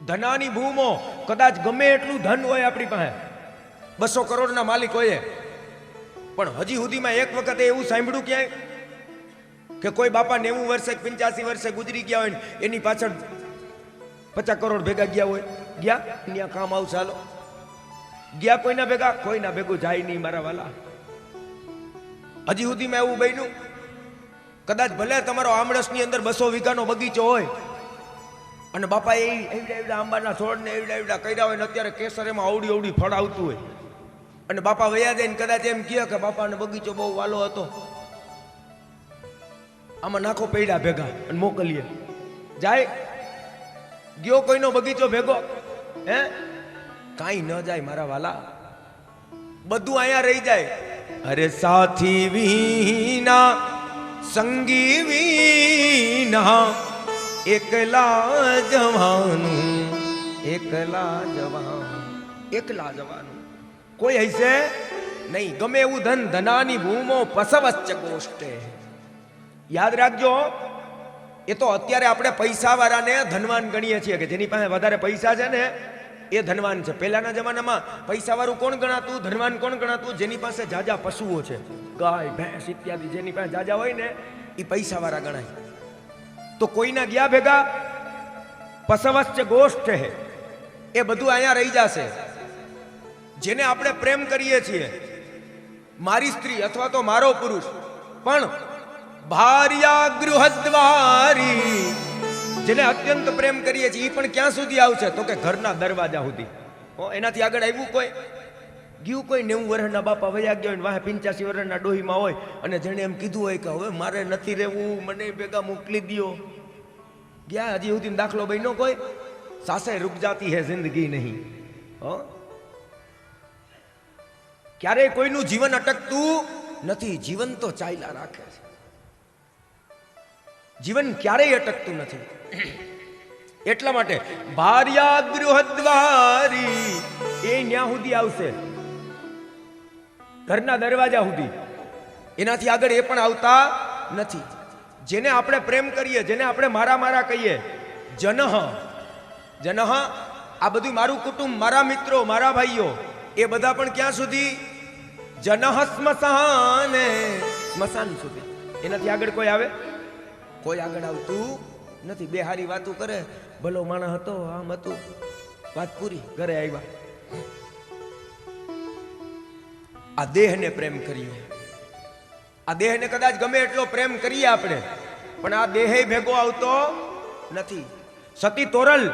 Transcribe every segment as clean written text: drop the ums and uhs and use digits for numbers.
ધનાની ભૂમો, કદાચ ગમે એટલું ધન હોય આપણી પાસે, 200 કરોડના માલિક હોય, પણ હજી સુધીમાં એક વખત એવું સાંભળ્યું ક્યાંય કે કોઈ બાપા 90 વર્ષે 85 વર્ષે ગુજરી ગયા હોય ને એની પાછળ 50 કરોડ ભેગા ગયા હોય? ગયા ત્યાં કામ આવશે હાલો. ગયા કોઈના ભેગા? કોઈના ભેગું જાય નહીં મારા વાલા. હજી સુધીમાં એવું બન્યું? કદાચ ભલે તમારો આમળસની અંદર 200 વીઘાનો બગીચો હોય અને બાપા એ એવડા આંબાના છોડને એવડા કર્યા હોય ને અત્યારે કેસર એમાં અવડી ફળ આવતું હોય અને બાપા વયા જાય ને કદાચ એમ કહે કે બાપાનો બગીચો બહુ વાલો હતો, આમાં નાખો પૈડા ભેગા અને મોકલીએ. જાય? ગયો કોઈનો બગીચો ભેગો? હે? કાંઈ ન જાય મારા વાલા, બધું અહીંયા રહી જાય. અરે સાથી વિના સંગી વિના એકલા જવાનું, એકલા જવાનું કોઈ હશે નહીં. ગમે એવું ધન, ધનાની ભૂમો પસવશ્ચ ગોષ્ઠે. યાદ રાખજો, એ તો અત્યારે આપણે પૈસા વાળાને ધનવાન ગણીએ છીએ કે જેની પાસે વધારે પૈસા છે ને એ ધનવાન છે. પહેલાના જમાનામાં પૈસા વાળું કોણ ગણાતું, ધનવાન કોણ ગણાતું? જેની પાસે જાજા પશુઓ છે, ગાય ભેંસ ઇત્યાદિ, જેની પાસે જાજા હોય ને એ પૈસા વાળા ગણાય. તો કોઈના ગયા ભેગા પસવશ્ચ ગોષ્ઠ હે, એ બધું અહીંયા રહી જશે. જેને આપણે પ્રેમ કરીએ છીએ, મારી સ્ત્રી અથવા તો મારો પુરુષ, પણ ભાર્યા ગૃહદ્વારી, જેને અત્યંત પ્રેમ કરીએ છીએ, એ પણ ક્યાં સુધી આવશે? તો કે ઘરના દરવાજા સુધી. એનાથી આગળ આવ્યું કોઈ? ગયું કોઈ? 90 વર્ષના બાપા વયા ગયા હોય, વાહે 85 વર્ષના ડોહીમાં હોય અને જેને એમ કીધું હોય કે હવે મારે નથી રહેવું, મને ભેગા મોકલી દો. ગયા? હજી સુધી દાખલો બન્યો કોઈ? સાસે રૂક જાતી હે જિંદગી નહીં. ક્યારેય કોઈનું જીવન અટકતું નથી. જીવન તો ચાલ્યા રાખે છે, જીવન ક્યારેય અટકતું નથી. એટલા માટે ભાર્યા ગૃહદ્વારી એ ન્યા સુધી આવશે, ઘરના દરવાજા સુધી. એનાથી આગળ એ પણ આવતા નથી. જેને આપણે પ્રેમ કરીએ, જેને આપણે મારા મારા કહીએ, જનહ જનહ, આ બધું મારું કુટુંબ, મારા મિત્રો, મારા ભાઈઓ, એ બધા પણ ક્યાં સુધી? જનહ સ્મશાને, સ્મશાન સુધી. એનાથી આગળ કોઈ આવે? કોઈ આગળ આવતું નથી. બે હારી વાતો કરે, ભલો માણસ હતો, આમ હતું, વાત પૂરી, ઘરે આવ્યા. આ દેહને પ્રેમ કરીએ, આ દેહને કદાચ ગમે એટલો પ્રેમ કરીએ આપણે, પણ આ દેહ ભેગો આવતો નથી. સતી તોરલ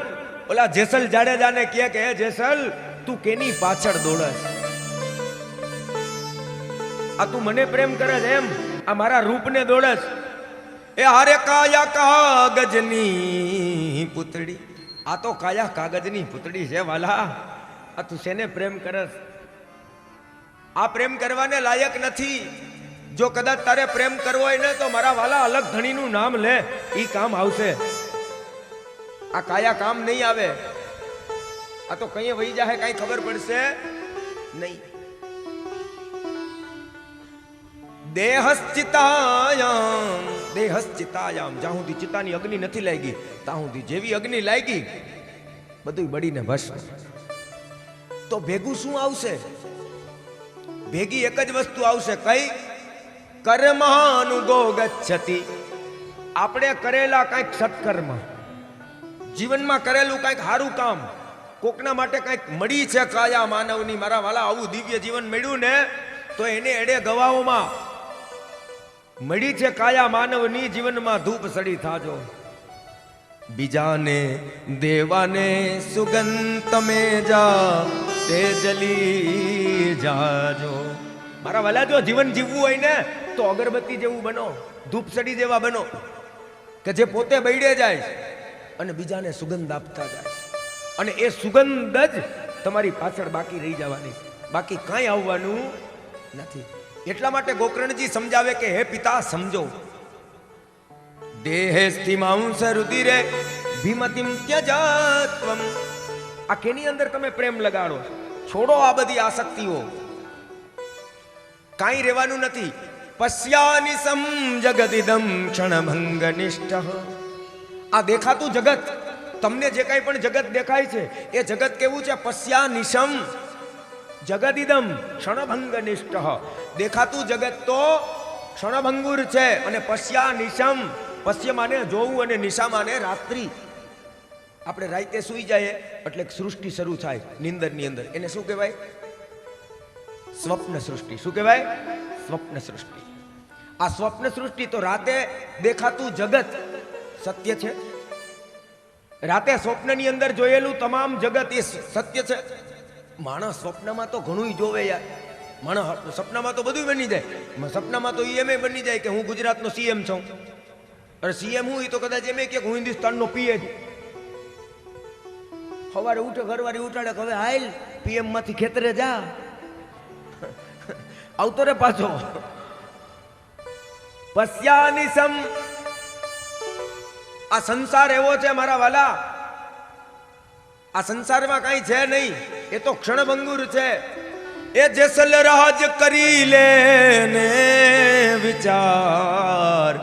ઓલા જેસલ જાડેજાને કહે કે હે જેસલ, તું કેની પાછળ દોડસ? આ તું મને પ્રેમ કરે છે એમ? આ મારા રૂપને દોડસ? એ હારે કાયા કાગજની પુતળી, આ તો કાયા કાગજની પુતળી છે વાલા. આ તું શેને પ્રેમ કરસ? આ પ્રેમ કરવાને લાયક નથી. જો કદાચ તારે પ્રેમ કરવો હોય ને તો મારા વાલા અલગ ધણીનું નામ લે, ઈ કામ આવશે. આ કાયા કામ નહીં આવે. આ તો કઈ વહી જાય, કઈ ખબર પડશે નહીં. દેહશ્ચિતાયામ, દેહશ્ચિતાયામ, જ્યાં સુધી ચિતાની અગ્નિ નથી લાગી ત્યાં સુધી, જેવી અગ્નિ લાગી બધું બળીને ભસ્મ. તો ભેગું શું આવશે? ભેગી એક જ વસ્તુ આવશે. કઈ? કર્માનુગો ગચ્છતિ. આપણે કરેલા કંઈક સત્કર્મ, જીવનમાં કરેલું કંઈક સારું કામ, કોકના માટે કંઈક મળી છે કાયા માનવની, મારા વાલા આવું દિવ્ય જીવન મળ્યું ને તો એને એડે ગવાઓમાં મળી છે કાયા માનવની, જીવનમાં ધૂપ સડી થાજો. બીજાને દેવાને સુગંધ તમે જા તે જલી જાજો. મારા વાલા જો જીવન જીવવું હોય ને તો અગરબત્તી જેવું બનો, ધૂપસડી જેવા બનો કે જે પોતે બળે જાય અને બીજાને સુગંધ આપતા જાય, અને એ સુગંધ જ તમારી પાછળ બાકી રહી જવાની, બાકી કાંઈ આવવાનું નથી. એટલા માટે ગોકર્ણજી સમજાવે કે હે પિતા સમજો, દેહે સ્થિમાંસ રુધિરે ભીમતિમ ત્યજાત્વમ. આ કેની અંદર તમે પ્રેમ લગાડો? છોડો આ બધી આસક્તિઓ, કાંઈ રહેવાનું નથી. પશ્યાનિ સમ જગદિદમ ક્ષણભંગ નિષ્ઠ. આ દેખાતું જગત, તમને જે કાંઈ પણ જગત દેખાય છે એ જગત કેવું છે? પશ્યા નિશમ જગદિદમ ક્ષણભંગ નિષ્ઠ. દેખાતું જગત તો ક્ષણભંગુર છે. અને પશ્યા નિશમ, પશ્ય માને જોવું અને નિશા માને રાત્રિ. આપણે રાતે સૂઈ જાય એટલે સૃષ્ટિ શરૂ થાય નિંદરની અંદર, એને શું કહેવાય? સ્વપ્ન સૃષ્ટિ. શું કહેવાય? સ્વપ્ન સૃષ્ટિ. આ સ્વપ્ન સૃષ્ટિ. તો રાતે દેખાતું જગત સત્ય છે? રાતે સ્વપ્નની અંદર જોયેલું તમામ જગત એ સત્ય છે? માણસ સ્વપ્નમાં તો ઘણું જોવે યાર. માણસ સપનામાં તો બધું બની જાય. સપનામાં તો એમ બની જાય કે હું ગુજરાતનો સીએમ છું. અરે સીએમ હું, એ તો કદાચ એમ કે હું હિન્દુસ્તાનનો પીએ છું. સવારે ઉઠે ઘરવાળી ઉઠાડે કે હવે હાલ પીએમ માંથી ખેતરે જા, આવતો રે પાછો. પશ્યાની સમ. આ સંસાર એવો છે મારા વાલા, આ સંસારમાં કઈ છે નહીં, એ તો ક્ષણભંગુર છે. એ જેસલ રાજ કરી લે ને વિચાર,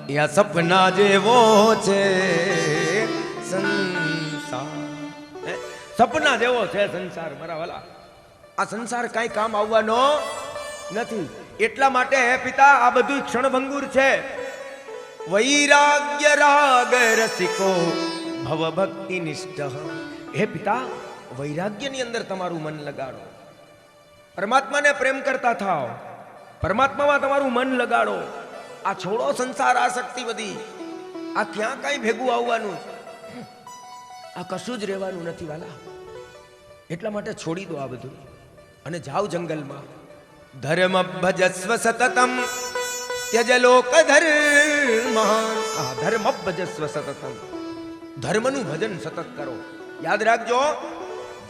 એ સપના જેવો છે સંસાર. સપના જેવો છે સંસાર મારા વાલા. આ સંસાર કઈ કામ આવવાનો નથી. એટલા માટે હે પિતા, આ બધું ક્ષણભંગુર છે. વૈરાગ્ય રાગ રસિકો ભવ ભક્તિ નિષ્ઠ. હે પિતા, વૈરાગ્યની અંદર તમારું મન લગાડો. પરમાત્માને પ્રેમ કરતા થાઓ, પરમાત્મામાં તમારું મન લગાડો. આ છોડો સંસાર આસક્તિ બધી. આ ક્યાં કઈ ભેગું આવવાનું? આ કશું જ રહેવાનું નથી વાલા. એટલા માટે છોડી દો આ બધું અને જાઓ જંગલમાં. ધર્મ ભજસ્વ સતતમ ત્યજ લોક ધર્મ. ધર્મ ભજસ્વ સતતમ. ધર્મનું ભજન સતત કરો. યાદ રાખજો,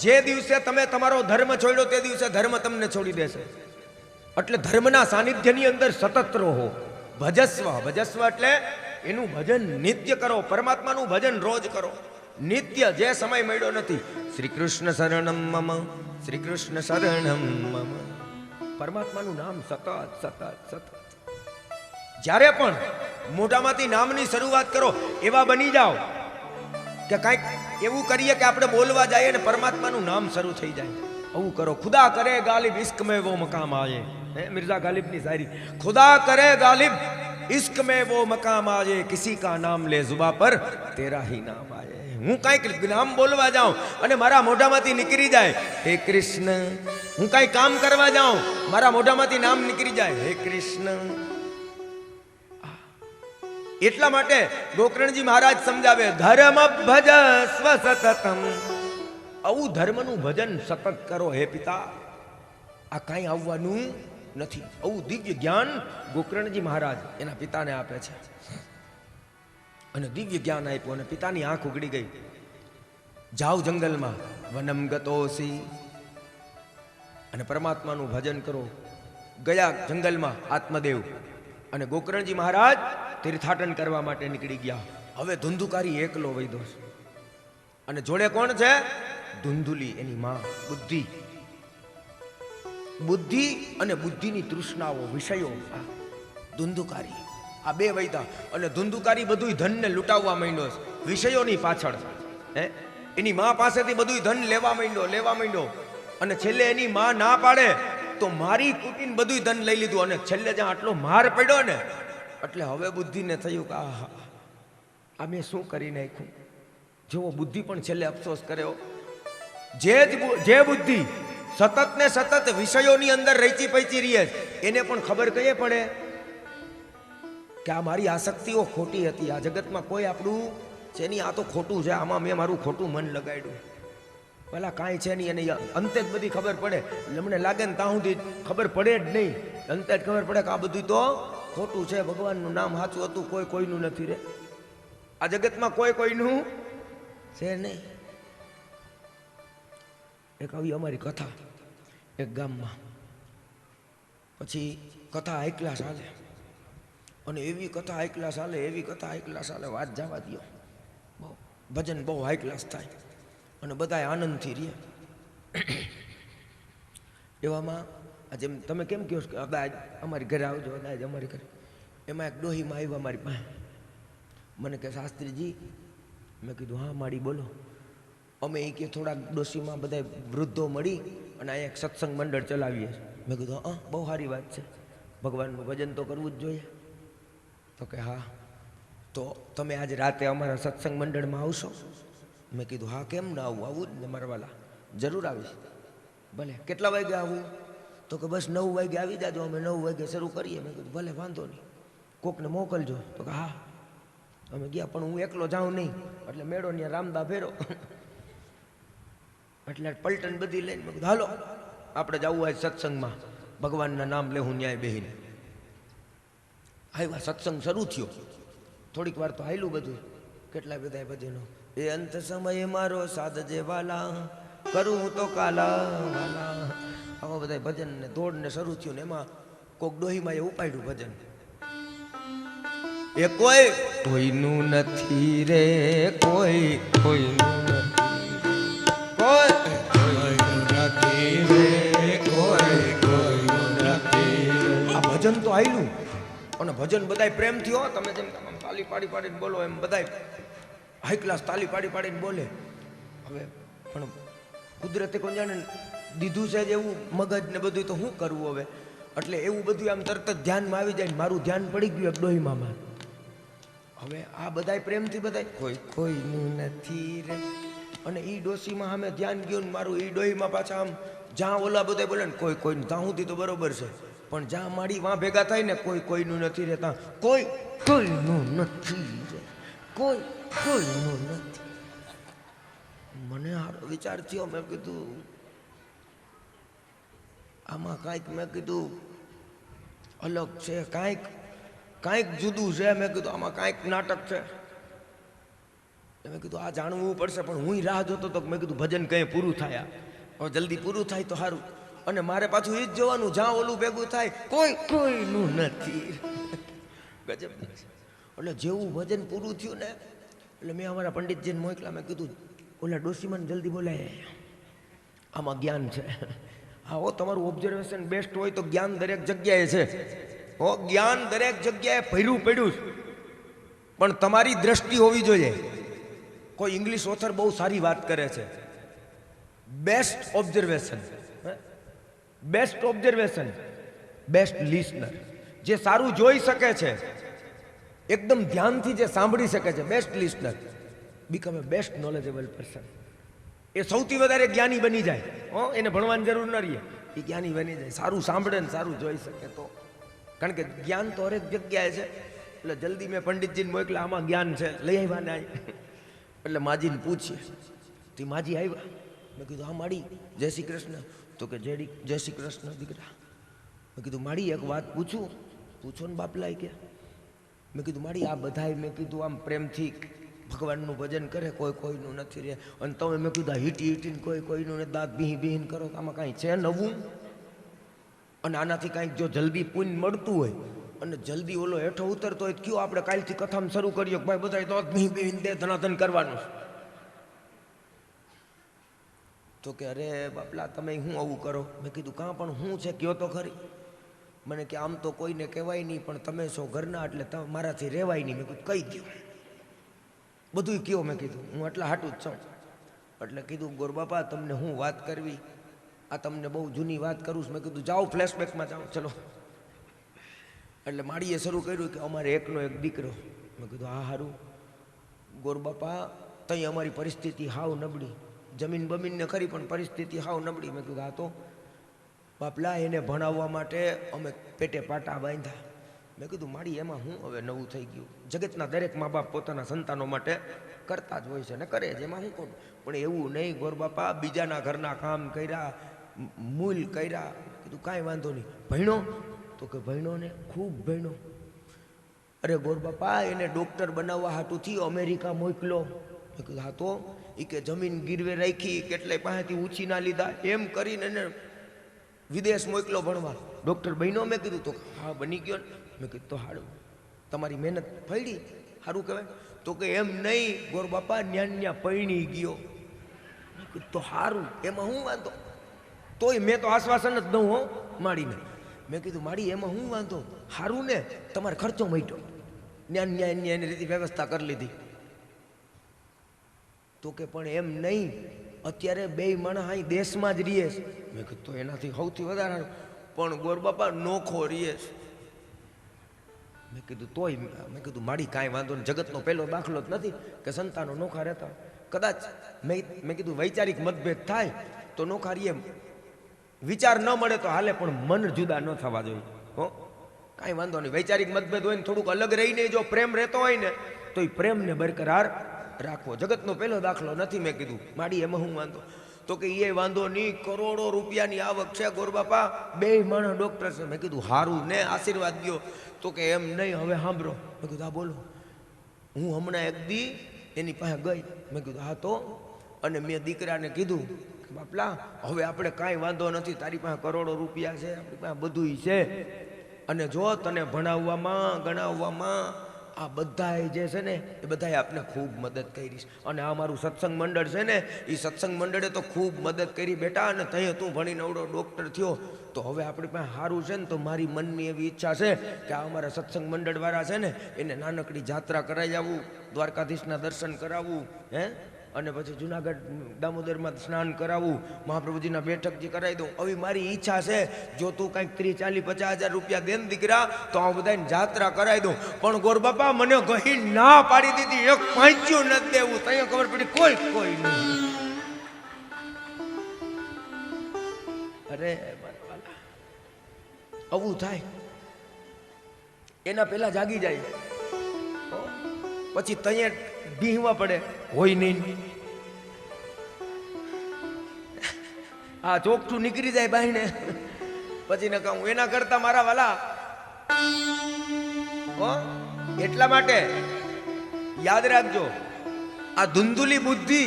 જે દિવસે તમે તમારો ધર્મ છોડ્યો તે દિવસે ધર્મ તમને છોડી દેશે. એટલે ધર્મના સાનિધ્યની અંદર સતત રહો. ભજસ્વ. ભજસ્વ એટલે એનું ભજન નિત્ય કરો. પરમાત્માનું ભજન રોજ કરો, નિત્ય. જે સમય મળ્યો નથી. શ્રી કૃષ્ણ શરણમ મમ, શ્રી કૃષ્ણ શરણમ મમ. પરમાત્માનું નામ સતત સતત સતત. જ્યારે પણ મોઢામાંથી નામની શરૂઆત કરો એવા બની જાઓ કે કાંઈક એવું કરીએ કે આપણે બોલવા જઈએ ને પરમાત્માનું નામ શરૂ થઈ જાય. આવું કરો. ખુદા કરે ગાલિબ ઇશ્ક મેં વો મકામ આયે. મિર્ઝા ગાલિબની શાયરી. ખુદા કરે ગાલિબ ઇશ્ક મેં વો મકામ આયે, કિસી કા નામ લે જુબા પર તેરા હી નામ આયે. હું કાંઈક નામ બોલવા જાઉં અને મારા મોઢામાંથી નીકળી જાય હે કૃષ્ણ. હું કાંઈ કામ કરવા જાઉં, મારા મોઢામાંથી નામ નીકળી જાય હે કૃષ્ણ. એટલા માટે ગોકર્ણજી મહારાજ સમજાવે, ધર્મ ભજસ્વ સતતમ. આવું ધર્મનું ભજન સતત કરો હે પિતા. આ કાંઈ આવવાનું નથી. આવું દિવ્ય જ્ઞાન ગોકર્ણજી મહારાજ એના પિતાને આપે છે. અને દિવ્ય જ્ઞાન આપ્યું અને પિતાની આંખ ઉગડી ગઈ. જાઓ જંગલમાં, વનમ ગતોસી, અને પરમાત્માનું ભજન કરો. ગયા જંગલમાં આત્મદેવ અને ગોકર્ણજી મહારાજ તીર્થાટન કરવા માટે નીકળી ગયા. હવે ધુંધુકારી એકલો વૈદો અને જોડે કોણ છે? ધુંધુલી, એની માં બુદ્ધિ. બુદ્ધિ અને બુદ્ધિની તૃષ્ણાઓ, વિષયો. ધુંધુકારી આ બે વૈદા. અને ધુંધુકારી બધું ધનને લૂંટાવવા માંડ્યો છે વિષયોની પાછળ. એની માં પાસેથી બધું ધન લેવા માંડ્યો. અને છેલ્લે એની માં ના પાડે તો મારી કૂટીને બધું ધન લઈ લીધું. અને છેલ્લે જ્યાં આટલો માર પડ્યો ને, એટલે હવે બુદ્ધિને થયું કે આ મેં શું કરી નાખ્યું. જેવો બુદ્ધિ પણ છેલ્લે અફસોસ કર્યો. જે બુદ્ધિ સતત ને સતત વિષયોની અંદર રચી પૈચી રહે એને પણ ખબર કઈ પડે કે આ મારી આસક્તિઓ ખોટી હતી. આ જગતમાં કોઈ આપણું છે નહીં, આ તો ખોટું છે, આમાં મેં મારું ખોટું મન લગાડ્યું. પેલા કાંઈ છે નહીં, અને અંતે જ બધી ખબર પડે. મને લાગે ને ત્યાં સુધી ખબર પડે જ નહીં. અંતે જ ખબર પડે કે આ બધું તો ખોટું છે. ભગવાનનું નામ સાચું હતું, કોઈ કોઈનું નથી રે. આ જગતમાં કોઈ કોઈનું છે નહીં. એક આવી અમારી કથા એક ગામમાં. પછી કથા એકલા ચાલે, અને એવી કથા હાઈ ક્લાસ હાલે, એવી કથા હાઈ ક્લાસ હાલે, વાત જવા દો. ભજન બહુ હાઈ ક્લાસ થાય અને બધા આનંદથી રહે. એવામાં જેમ તમે કેમ કહો કે અદાજ અમારી ઘરે આવજો, અદાજ અમારી ઘરે. એમાં એક ડોહીમાં આવ્યા મારી પાસે. મને કે શાસ્ત્રીજી મેં કીધું હા માડી બોલો. અમે એ કે થોડાક ડોશીમાં બધા વૃદ્ધો મળી અને અહીંયા એક સત્સંગ મંડળ ચલાવીએ. મેં કીધું હા બહુ સારી વાત છે, ભગવાનનું ભજન તો કરવું જ જોઈએ. તો કે હા તો તમે આજે રાતે અમારા સત્સંગ મંડળમાં આવશો? મેં કીધું હા કેમ ના આવું, આવું જ ને મારા વાલા, જરૂર આવીશ. ભલે કેટલા વાગે આવું? તો કે બસ 9 વાગે આવી જાજો, અમે 9 વાગે શરૂ કરીએ. મેં કીધું ભલે વાંધો નહીં, કોકને મોકલજો. તો કે હા. અમે ગયા પણ હું એકલો જાઉં નહીં, એટલે મેળો ત્યાં રામદા ફેરો એટલે પલટન બધી લઈને મેં કીધું હાલો આપણે જવું હોય સત્સંગમાં, ભગવાનના નામ લેવું ન્યાય બેહીને. આવ્યા, સત્સંગ શરૂ થયો, થોડીક વાર તો હાલ્યું બધું, કેટલા બધા ભજનો. એ અંત સમયે મારો સાધજે વાલા, કરું હું તો કાલા વાલા, આવા બધા ભજન ને દોડ ને શરૂ થયું ને એમાં કોક ડોહીમાં એ ઉપાડ્યું ભજન. એ કોઈનું નથી રે, કોઈનું નથી રે, કોઈનું નથી. આ ભજન તો આયલું અને ભજન બધાય પ્રેમથી હો, તમે જેમ તાલી પાડી પાડીને બોલો એમ બધાય હાઈ ક્લાસ તાલી પાડી પાડીને બોલે. હવે પણ કુદરતે કોઈ જાણે દીધું છે જ એવું મગજ ને બધું, તો શું કરવું હવે? એટલે એવું બધું આમ તરત જ ધ્યાનમાં આવી જાય. મારું ધ્યાન પડી ગયું એક ડોહીમાં. હવે આ બધાય પ્રેમથી બધાય કોઈનું નથી રે, અને ઈ ડોશીમાં સામે ધ્યાન ગયું ને મારું, ઈ ડોહીમાં પાછા આમ જ્યાં ઓલા બધા બોલે ને કોઈનું, ત્યાં સુધી તો બરોબર છે, પણ જ્યાં માડી વાં ભેગા થાય ને કોઈનું નથી રે, ત્યાં કોઈનું નથી રે, કોઈનું નથી. મને સારો વિચાર થયો. મેં કીધું આમાં કાંઈક, મેં કીધું અલગ છે, કાંઈક જુદું છે. મેં કીધું આમાં કાંઈક નાટક છે. મેં કીધું આ જાણવું પડશે. પણ હું રાહ જોતો હતો. મેં કીધું ભજન કંઈ પૂરું થાય, હવે જલ્દી પૂરું થાય તો સારું. અને મારે પાછું એ જ જોવાનું, જ્યાં ઓલું ભેગું થાય કોઈનું નથી. ગજબ. એટલે જેવું ભજન પૂરું થયું ને, એટલે મેં અમારા પંડિતજીને મોકલા. મેં કીધું ઓલા ડોશીમાને જલ્દી બોલાય, આમાં જ્ઞાન છે. હા હો, તમારું ઓબ્ઝર્વેશન બેસ્ટ હોય તો જ્ઞાન દરેક જગ્યાએ છે હો, જ્ઞાન દરેક જગ્યાએ ભર્યું પડ્યું. પણ તમારી દ્રષ્ટિ હોવી જોઈએ. કોઈ ઇંગ્લિશ ઓથર બહુ સારી વાત કરે છે, best observation, best observation, best listener. જે સારું જોઈ શકે છે, એકદમ ધ્યાનથી જે સાંભળી શકે છે, બેસ્ટ લિસનર બીકમ એ બેસ્ટ નોલેજેબલ પર્સન. એ સૌથી વધારે જ્ઞાની બની જાય. એને ભણવાની જરૂર ન રહીએ, એ જ્ઞાની બની જાય. સારું સાંભળે ને સારું જોઈ શકે તો. કારણ કે જ્ઞાન તો હરેક જગ્યાએ છે. એટલે જલ્દી મેં પંડિતજીને મોકલા, આમાં જ્ઞાન છે, લઈ આવ્યા ને. એટલે માજીને પૂછીએ. તે માજી આવ્યા. મેં કીધું હા માડી જય શ્રી કૃષ્ણ. તો કે જય શ્રી કૃષ્ણ દીકરા. મેં કીધું માડી એક વાત પૂછું? પૂછો ને બાપલાય કે. મેં કીધું માડી આ બધાય, મેં કીધું આમ પ્રેમથી ભગવાનનું ભજન કરે, કોઈનું નથી રે, અને તમે મેં કીધું હીટીને કોઈનું ને દાંત બીહીન કરો, આમાં કાંઈ છે નવું? અને આનાથી કાંઈક જો જલ્દી પુણ્ય મળતું હોય અને જલ્દી ઓલો હેઠો ઉતરતો હોય, કયો આપણે કાલથી કથામાં શરૂ કરીએ કે ભાઈ બધા દાંત બીહીન દે ધનાધન કરવાનું. તો કે અરે બાપલા તમે શું આવું કરો? મેં કીધું કાં પણ શું છે કયો તો ખરી. મને કે આમ તો કોઈને કહેવાય નહીં, પણ તમે છો ઘરના એટલે મારાથી રહેવાય નહીં. મેં કીધું કઈ ગયું બધું કયો. મેં કીધું હું એટલા હાટું જ છું. એટલે કીધું ગોરબાપા તમને હું વાત કરવી, આ તમને બહુ જૂની વાત કરું છું. મેં કીધું જાઓ ફ્લેશબેકમાં જાઓ ચલો. એટલે માળીએ શરૂ કર્યું કે અમારે એકનો એક દીકરો. મેં કીધું હા સારું. ગોરબાપા તઈ અમારી પરિસ્થિતિ હાવ નબળી, જમીન બમીનને ખરી પણ પરિસ્થિતિ હાવ નબળી. મેં કીધું હા તો બાપલા એને ભણાવવા માટે અમે પેટે પાટા બાંધ્યા. મેં કીધું માડી એમાં હું હવે નવું થઈ ગયું? જગતના દરેક મા બાપ પોતાના સંતાનો માટે કરતા જ હોય છે ને કરે છે, એમાં હું કોણ. પણ એવું નહીં ગોરબાપા, બીજાના ઘરના કામ કર્યા, મૂલ કર્યા. કીધું કાંઈ વાંધો નહીં. ભણ્યો? તો કે ભણ્યો ને ખૂબ ભણ્યો. અરે ગોરબાપા એને ડૉક્ટર બનાવવા હાટુથી અમેરિકા મોકલો. મેં કીધું હા તો? એ કે જમીન ગીરવે રાખી, કેટલાય પાસેથી ઉછીના લીધા, એમ કરીને એને વિદેશ મોકલો ભણવા. ડૉક્ટર બન્યો? મેં કીધું તો હા બની ગયો ને. મેં કીધું તો સારું, તમારી મહેનત ફળી, સારું કહેવાય. તો કે એમ નહીં ગોરબાપા, ન્યા પૈણી ગયો. મેં કીધું તો સારું, એમાં હું વાંધો? તોય મેં તો આશ્વાસન જ દઉં હો માડીને. મેં કીધું માડી એમાં હું વાંધો? સારું ને, તમારે ખર્ચો મટ્યો, ન્યા એની રીતે વ્યવસ્થા કરી લીધી. તો કે પણ એમ નહીં, અત્યારે બે માણસ અહીં દેશમાં જ રહીએ છે. મેં કીધું તો એનાથી સૌથી વધારે પણ ગોરબાપા નોખો રહીએ છે. મેં કીધું તોય મેં કીધું માડી કાંઈ વાંધો નહીં, જગતનો પહેલો દાખલો જ નથી કે સંતાનો નોખા રહેતા. કદાચ મેં કીધું વૈચારિક મતભેદ થાય તો નોખા રહીએ, વિચાર ન મળે તો હાલે, પણ મન જુદા ન થવા જોઈએ. હો, કાંઈ વાંધો નહીં. વૈચારિક મતભેદ હોય ને થોડુંક અલગ રહીને જો પ્રેમ રહેતો હોય ને તો એ પ્રેમને બરકરાર રાખવો. જગતનો પહેલો દાખલો નથી. મેં કીધું માડી એમાં હું વાંધો? તો કે એ વાંધો નહીં, કરોડો રૂપિયાની આવક છે ગોરબાપા, બે માણસ ડોક્ટર છે. મેં કીધું હારું ને, આશીર્વાદ દો. તો કે એમ નહીં, હવે સાંભળો. મેં કીધું હા બોલો. હું હમણાં એક દી એની પાસે ગઈ. મેં કીધું હા તો, અને મેં દીકરાને કીધું કે બાપલા હવે આપણે કાંઈ વાંધો નથી, તારી પાસે કરોડો રૂપિયા છે, આપણી પાસે બધું છે, અને જો તને ભણાવવામાં ગણાવવામાં આ બધાએ જે છે ને એ બધાએ આપને ખૂબ મદદ કરી છે. અને આ મારું સત્સંગ મંડળ છે ને એ સત્સંગ મંડળે તો ખૂબ મદદ કરી બેટા, અને તઈએ તું ભણીને અવડો ડૉક્ટર થયો તો હવે આપણી પાસે સારું છે ને, તો મારી મનની એવી ઈચ્છા છે કે આ અમારા સત્સંગ મંડળવાળા છે ને એને નાનકડી જાત્રા કરાવી આવું, દ્વારકાધીશના દર્શન કરાવવું, અને પછી જુનાગઢ દામોદરમાં સ્નાન કરાવવું, મહાપ્રભુજીના બેઠક જે કરાવી દઉં. આવી મારી ઈચ્છા છે. જો તું કંઈક 30, 40, 50,000 રૂપિયા દે ને દીકરા તો હું બધાને જાત્રા કરાવી દઉં. પણ ગોરબાપા મને ગહી ના પાડી દીધી, એક પાંચ્યું નથી દેવું. તને ખબર પડી કોઈ નહીં. અરે આવું થાય, એના પેલા જાગી જાય, પછી તઈએ બીહવા પડે, હોય નહીં. આ ચોકઠું નીકળી જાય બાઈને, પછી ને કહું એના કરતા મારા વાલા. એટલા માટે યાદ રાખજો, આ ધુંધુલી બુદ્ધિ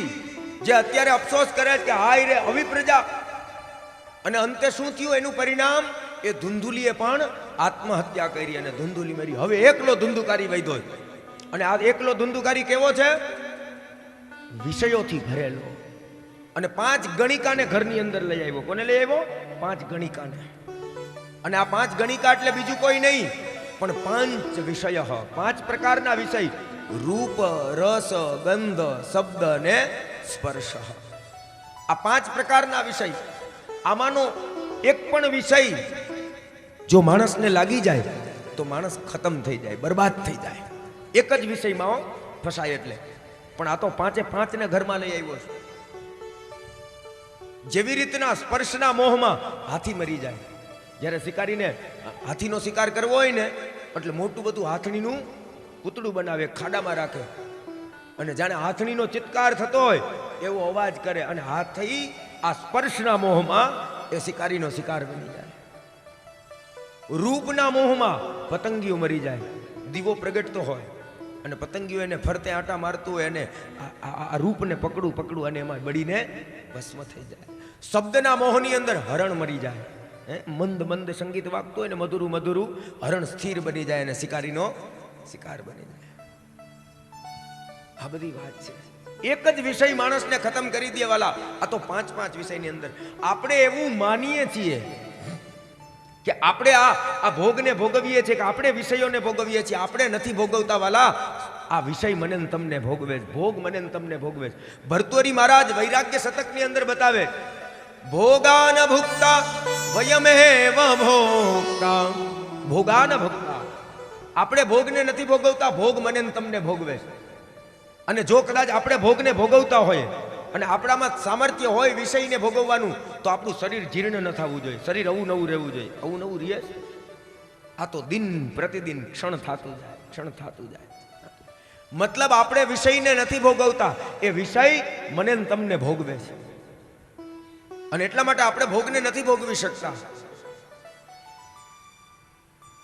જે અત્યારે અફસોસ કરે કે હાય રે આવી પ્રજા, અને અંતે શું થયું એનું પરિણામ, એ ધુંધુલીએ પણ આત્મહત્યા કરી અને ધુંધુલી મરી. હવે એકલો ધુંધુકારી વૈધો, અને આ એકલો ધુંધુકારી કેવો છે? વિષયોથી ભરેલો. અને 5 ગણિકાને ઘરની અંદર લઈ આવ્યો. કોને લઈ આવ્યો? 5 ગણિકાને. અને આ 5 ગણિકા એટલે બીજું કોઈ નહીં પણ 5 વિષય, 5 પ્રકારના વિષય: રૂપ, રસ, ગંધ, શબ્દ ને સ્પર્શ. આ 5 પ્રકારના વિષય. આમાંનો એક પણ વિષય જો માણસને લાગી જાય તો માણસ ખતમ થઈ જાય, બરબાદ થઈ જાય. એક જ વિષયમાં ફસાય એટલે. પણ આ તો 5 ને ઘરમાં લઈ આવ્યો છે. જેવી રીતના સ્પર્શના મોહમાં હાથી મરી જાય. જ્યારે શિકારીને હાથીનો શિકાર કરવો હોય ને એટલે મોટું બધું હાથણીનું પૂતળું બનાવે, ખાડામાં રાખે, અને જાણે હાથણીનો ચિત્કાર થતો હોય એવો અવાજ કરે, અને હાથી આ સ્પર્શના મોહમાં એ શિકારીનો શિકાર બની જાય. રૂપના મોહમાં પતંગીઓ મરી જાય. દીવો પ્રગટતો હોય અને પતંગીઓ એને ફરતે આટા મારતું હોય, અને આ રૂપને પકડું અને એમાં બળીને ભસ્મ થઈ જાય. શબ્દના મોહની અંદર હરણ મરી જાય. મંદ સંગીત વાગતું હોય ને મધુરું હરણ સ્થિર બની જાય અને શિકારીનો શિકાર બની જાય. આ બધી વાત છે. એક જ વિષય માણસને ખતમ કરી દે વાલા. આ તો 5 વિષયની અંદર આપણે એવું માનીએ છીએ કે આપણે આ ભોગને ભોગવીએ છીએ, કે આપણે વિષયોને ભોગવીએ છીએ. આપણે નથી ભોગવતા વાલા. આ વિષય મને ને તમને ભોગવે, ભોગ મને ને તમને ભોગવે. ભરતોરી મહારાજ વૈરાગ્ય શતકની અંદર બતાવે, ભોગાન ભુક્તા વયમેવ ભોક્તા. ભોગાન ભુક્તા, આપણે ભોગને નથી ભોગવતા, ભોગ મને ને તમને ભોગવે. અને જો કદાચ આપણે ભોગને ભોગવતા હોય અને આપણામાં સામર્થ્ય હોય વિષયને ભોગવવાનું, તો આપણું શરીર જીર્ણ ન થવું જોઈએ, શરીર આવું નવું રહેવું જોઈએ. આવું નવું રહે. આ તો દિન પ્રતિદિન ક્ષણ થતું જાય. મતલબ આપણે વિષયને નથી ભોગવતા, એ વિષય મને ને તમને ભોગવે છે. અને એટલા માટે આપણે ભોગને નથી ભોગવી શકતા.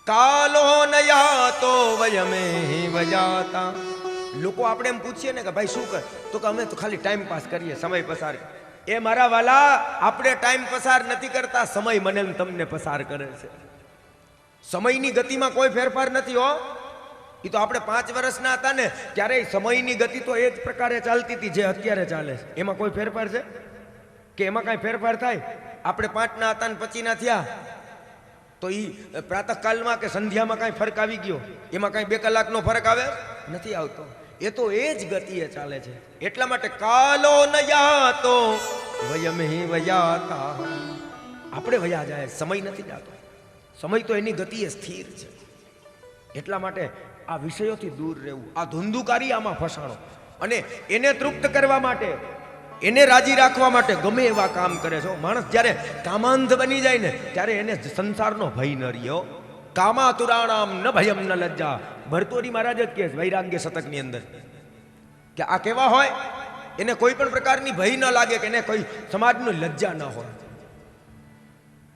કાલો નયાતો વયમે વજાતા. લોકો આપણે એમ પૂછીએ ને કે ભાઈ શું કર, તો કે અમે તો ખાલી ટાઈમ પાસ કરીએ, સમય પસાર. એ મારા વાલા, આપણે ટાઈમ પસાર નથી કરતા, સમય મને ને તમને પસાર કરે છે. સમયની ગતિમાં કોઈ ફેરફાર નથી હો. એ તો આપણે 5 વર્ષના હતા ને ત્યારે સમયની ગતિ તો એ જ પ્રકારે ચાલતી હતી જે અત્યારે ચાલે છે. એમાં કોઈ ફેરફાર છે કે એમાં કાંઈ ફેરફાર થાય? આપણે 5ના હતા ને 25ના થયા તો એ પ્રાતઃકાલમાં કે સંધ્યામાં કાંઈ ફરક આવી ગયો? એમાં કાંઈ 2 કલાકનો ફરક આવે નથી આવતો. એ તો એ જ ગતિએ ચાલે છે. એટલા માટે કાલો ન યાતો વયમહિ વયાતા, આપણે વયા જાય, સમય નથી જાતો. સમય તો એની ગતિએ સ્થિર છે. એટલા માટે આ વિષયોથી દૂર રહેવું. આ ધુંધુકારી આમાં ફસાણો, અને એને તૃપ્ત કરવા માટે, એને રાજી રાખવા માટે ગમે એવા કામ કરે છે. માણસ જ્યારે કામાંધ બની જાય ને ત્યારે એને સંસારનો ભય ન રહ્યો. કામાતુરાણામ ન ભયમ ન લજ્જા. ભરતોરી મહારાજ જ કહે વૈરાગ્ય શતકની અંદર કે આ કેવા હોય, એને કોઈ પણ પ્રકારની ભય ન લાગે, કે એને કોઈ સમાજની લજ્જા ન હોય.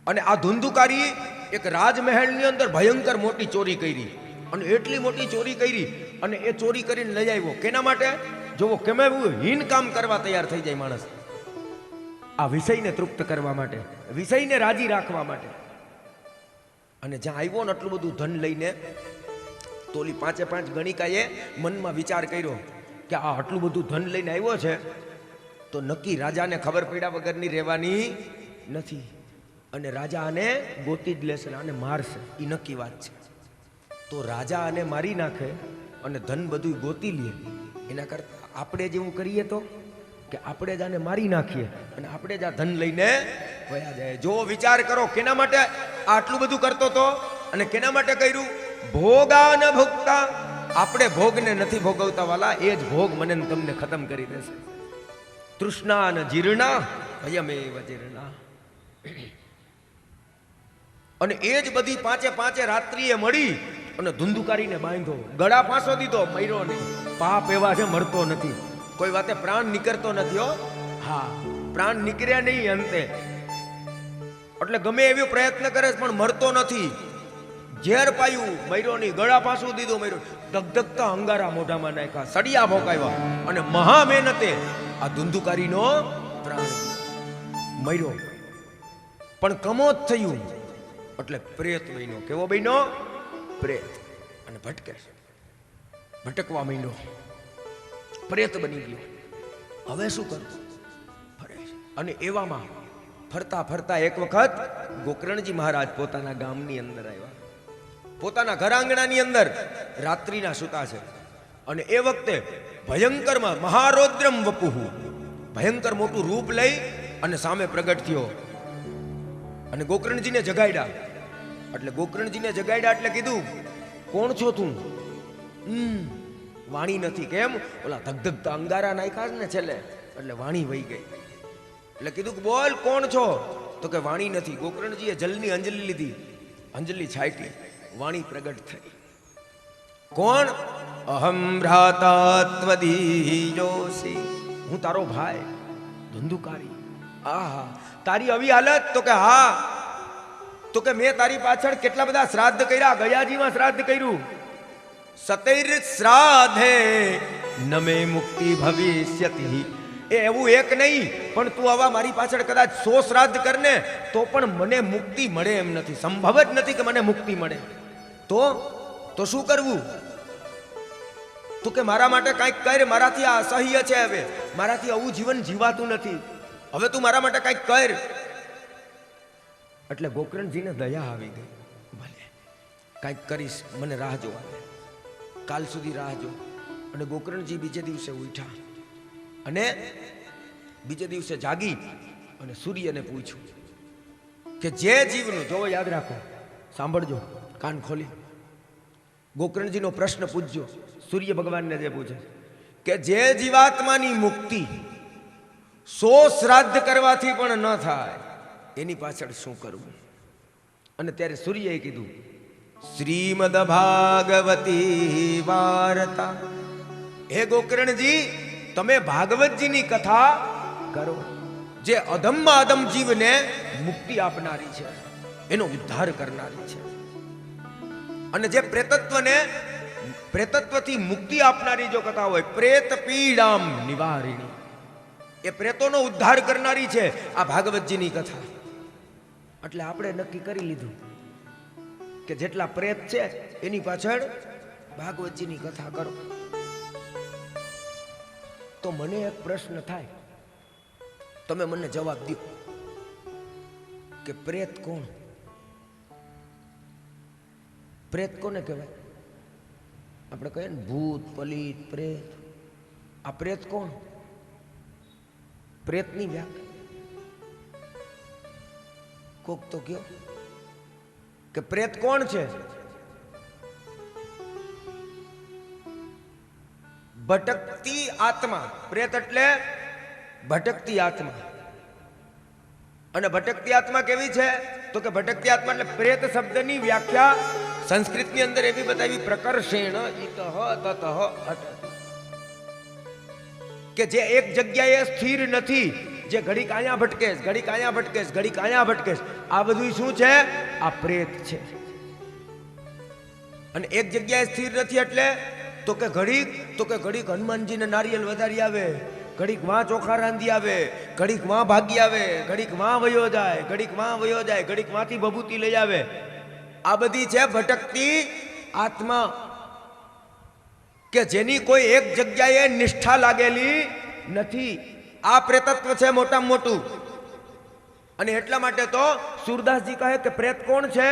અને આ ધુંધુકારી એક રાજમહેલની અંદર ભયંકર મોટી ચોરી કરી, અને એટલી મોટી ચોરી કરી, અને એ ચોરી કરીને લઈ આવ્યો. કેના માટે? જોવો કેમ એવું હીન કામ કરવા તૈયાર થઈ જાય માણસ. આ વિષયને તૃપ્ત કરવા માટે, વિષયને રાજી રાખવા માટે. અને જ્યાં આવ્યો ને આટલું બધું ધન લઈને, તો ઓલી 5 ગણિકાએ મનમાં વિચાર કર્યો કે આ આટલું બધું ધન લઈને આવ્યો છે તો નક્કી રાજાને ખબર પડ્યા વગરની રહેવાની નથી, અને રાજા આને ગોતી જ લેશે, આને મારશે, એ નક્કી વાત છે. તો રાજા આને મારી નાખે અને ધન બધું ગોતી લે, એના કરતા આપણે જેવું કરીએ તો કે આપણે જ આને મારી નાખીએ અને આપણે જ આ ધન લઈને વયા જાય. જો વિચાર કરો કેના માટે આટલું બધું કરતો તો, અને કેના માટે કર્યું? ભોગા ન ભોગતા. આપણે ભોગને નથી ભોગવતા વાલા, એ જ ભોગ મને તમને ખતમ કરી દેશે. તૃષ્ણા ન જીર્ણા ભયમેવ જીર્ણા. અને એ જ બધી 5 રાત્રિએ મળી અને ધુંધુકારીને બાંધો, ગળા ફાંસો દીધો, મર્યો નહીં. પાપ એવા છે, મરતો નથી. કોઈ વાતે પ્રાણ નીકળતો નથી હો. હા, પ્રાણ નીકળ્યા નહીં અંતે. એટલે ગમે એવો પ્રયત્ન કરે પણ મરતો નથી. ઝેર પાયું, મર્યો નહીં. ગળા ફાંસું દીધું, મર્યો. ધગધગતા અંગારા મોઢામાં નાખ્યા, સળિયા ભોકાવ્યા, અને મહા મહેનતે આ ધુંધુકારીનો પ્રાણ મર્યો. પણ કમો જ થયું એટલે પ્રેત બન્યો. કેવો બન્યો? પ્રેત. અને ભટકે, ભટકવા માંડ્યો, પ્રેત બની ગયો. હવે શું કરવું? ફરે. અને એવામાં ફરતા ફરતા એક વખત ગોકર્ણજી મહારાજ પોતાના ગામની અંદર આવ્યા. પોતાના ઘર આંગણાની અંદર રાત્રિના સૂતા છે. અને એ વખતે ભયંકરમાં મહારૌદ્રમ વપુહુ, ભયંકર મોટું રૂપ લઈ અને સામે પ્રગટ થયો અને ગોકર્ણજીને જગાડ્યા. એટલે ગોકર્ણજીને જગાડ્યા એટલે કીધું, કોણ છો તું? વાણી નથી. કેમ? ઓલા ધગધગતા અંગારા નાખ્યા ને છેલ્લે, એટલે વાણી વહી ગઈ. એટલે કીધું કે બોલ, કોણ છો? તો કે વાણી નથી. ગોકર્ણજીએ જલની અંજલિ લીધી, અંજલિ છાંટી, વાણી પ્રગટ થઈ. કોણ? અહમ ભ્રાતા ત્વદીયોસી, હું તારો ભાઈ ધુંધુકારી. આહા, તારી આવી હાલત? તો કે હા. તો કે મેં તારી પાછળ કેટલા બધા શ્રાદ્ધ કર્યા. ગયાજીમાં શ્રાદ્ધ કર્યું. 17 શ્રાદ્ધે નમે મુક્તિ ભવિષ્યતિ. એ એવું એક નહીં, પણ તું આવા મારી પાછળ કદાચ 100 શ્રાદ્ધ કરને તો પણ મને મુક્તિ મળે એમ નથી. સંભવ જ નથી કે મને મુક્તિ મળે. તો શું કરવું? તું કે મારા માટે કાંઈક કર, મારાથી આ અસહ્ય છે, હવે મારાથી આવું જીવન જીવાતું નથી, હવે તું મારા માટે કાંઈક કર. એટલે ગોકર્ણજીને દયા આવી ગઈ. ભલે કાંઈક કરીશ, મને રાહ જોવા દે, કાલ સુધી રાહ જો. અને ગોકર્ણજી બીજે દિવસે ઉઠ્યા અને બીજે દિવસે જાગી અને સૂર્યને પૂછ્યું કે જે જીવનું, જો યાદ રાખો, સાંભળજો, કાન ખોલી. ગોકર્ણજીનો પ્રશ્ન પૂછજો, સૂર્ય ભગવાનને જે પૂછે કે જે જીવાત્માની મુક્તિ 100 શ્રાદ્ધ કરવાથી પણ ન થાય, એની પાછળ શું કરવું? અને ત્યારે સૂર્યએ કીધું, શ્રીમદ ભાગવતી વાર્તા. હે ગોકર્ણજી, તમે ભાગવતજીની કથા કરો, જે અધમમાં અધમ જીવને મુક્તિ આપનારી છે, એનો ઉદ્ધાર કરનારી છે. અને જે પ્રેતત્વથી મુક્તિ આપનારી જો કથા હોય, પ્રેત પીડામ નિવારિણી, એ પ્રેતોનો ઉદ્ધાર કરનારી છે આ ભાગવતજીની કથા. એટલે આપણે નક્કી કરી લીધું કે જેટલા પ્રેત છે એની પાછળ ભાગવતજીની કથા કરો. તો મને એક પ્રશ્ન થાય, તમે મને જવાબ દો કે પ્રેત કોણ? પ્રેત કોને કહેવાય? આપણે કહીએ ને ભૂત, પલિત, પ્રેત. આ પ્રેત કોણ? પ્રેતની વ્યાખ્યા કોક તો કયો કે પ્રેત કોણ છે? ભટકતી આત્મા. પ્રેત એટલે ભટકતી આત્મા. અને ભટકતી આત્મા કેવી છે? તો કે ભટકતી આત્મા એટલે પ્રેત શબ્દની વ્યાખ્યા સંસ્કૃતની અંદર એવી બતાવી પ્રકર્ષેણ ઇતઃ તતઃ અટ, કે જે એક જગ્યાએ સ્થિર નથી, જે ઘડીક અહીંયા ભટકે, ઘડીક અહીંયા ભટકે, ઘડીક અહીંયા ભટકે. આ બધું શું છે? આ પ્રેત છે. અને એક જગ્યાએ સ્થિર નથી એટલે તો કે ઘડીક હનુમાનજીને નારિયેલ વધારી આવે, ઘડીક વાં ચોખા રાંધી આવે, ઘડીક વાં ભાગી આવે, ઘડીક વાં વયો જાય, ઘડીક વાં વયો જાય, ઘડીક વાંથી ભભૂતિ લઈ આવે. આ બધી છે ભટકતી આત્મા, કે જેની કોઈ એક જગ્યાએ નિષ્ઠા લાગેલી નથી. આ પ્રેતત્વ છે મોટામાં મોટું. અને એટલા માટે તો સુરદાસજી કહે કે પ્રેત કોણ છે?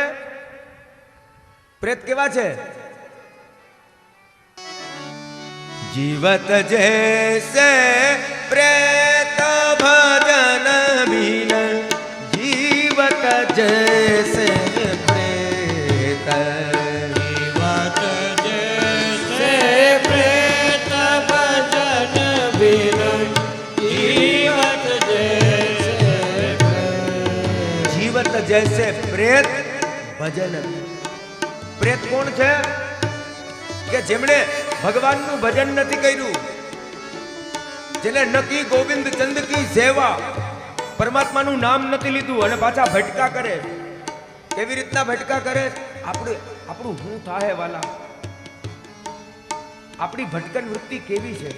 પ્રેત કેવા છે? જીવત જૈસે પ્રેત ભજન બિન, જીવત જૈસે પ્રેત, જીવત જૈસે પ્રેત ભજન બિન, જીવત જૈસે પ્રેત. જીવત જૈસે પ્રેત ભજન. પ્રેત કોણ છે? કે જેમણે ભગવાનનું ભજન નથી કર્યું, જેને નકી ગોવિંદ ચંદ કી સેવા, પરમાત્માનું નામ નથી લીધું અને પાછા ભટકા કરે. કેવી રીતના ભટકા કરે? આપણું શું થાય વાલા? આપણી ભટકન વૃત્તિ કેવી છે?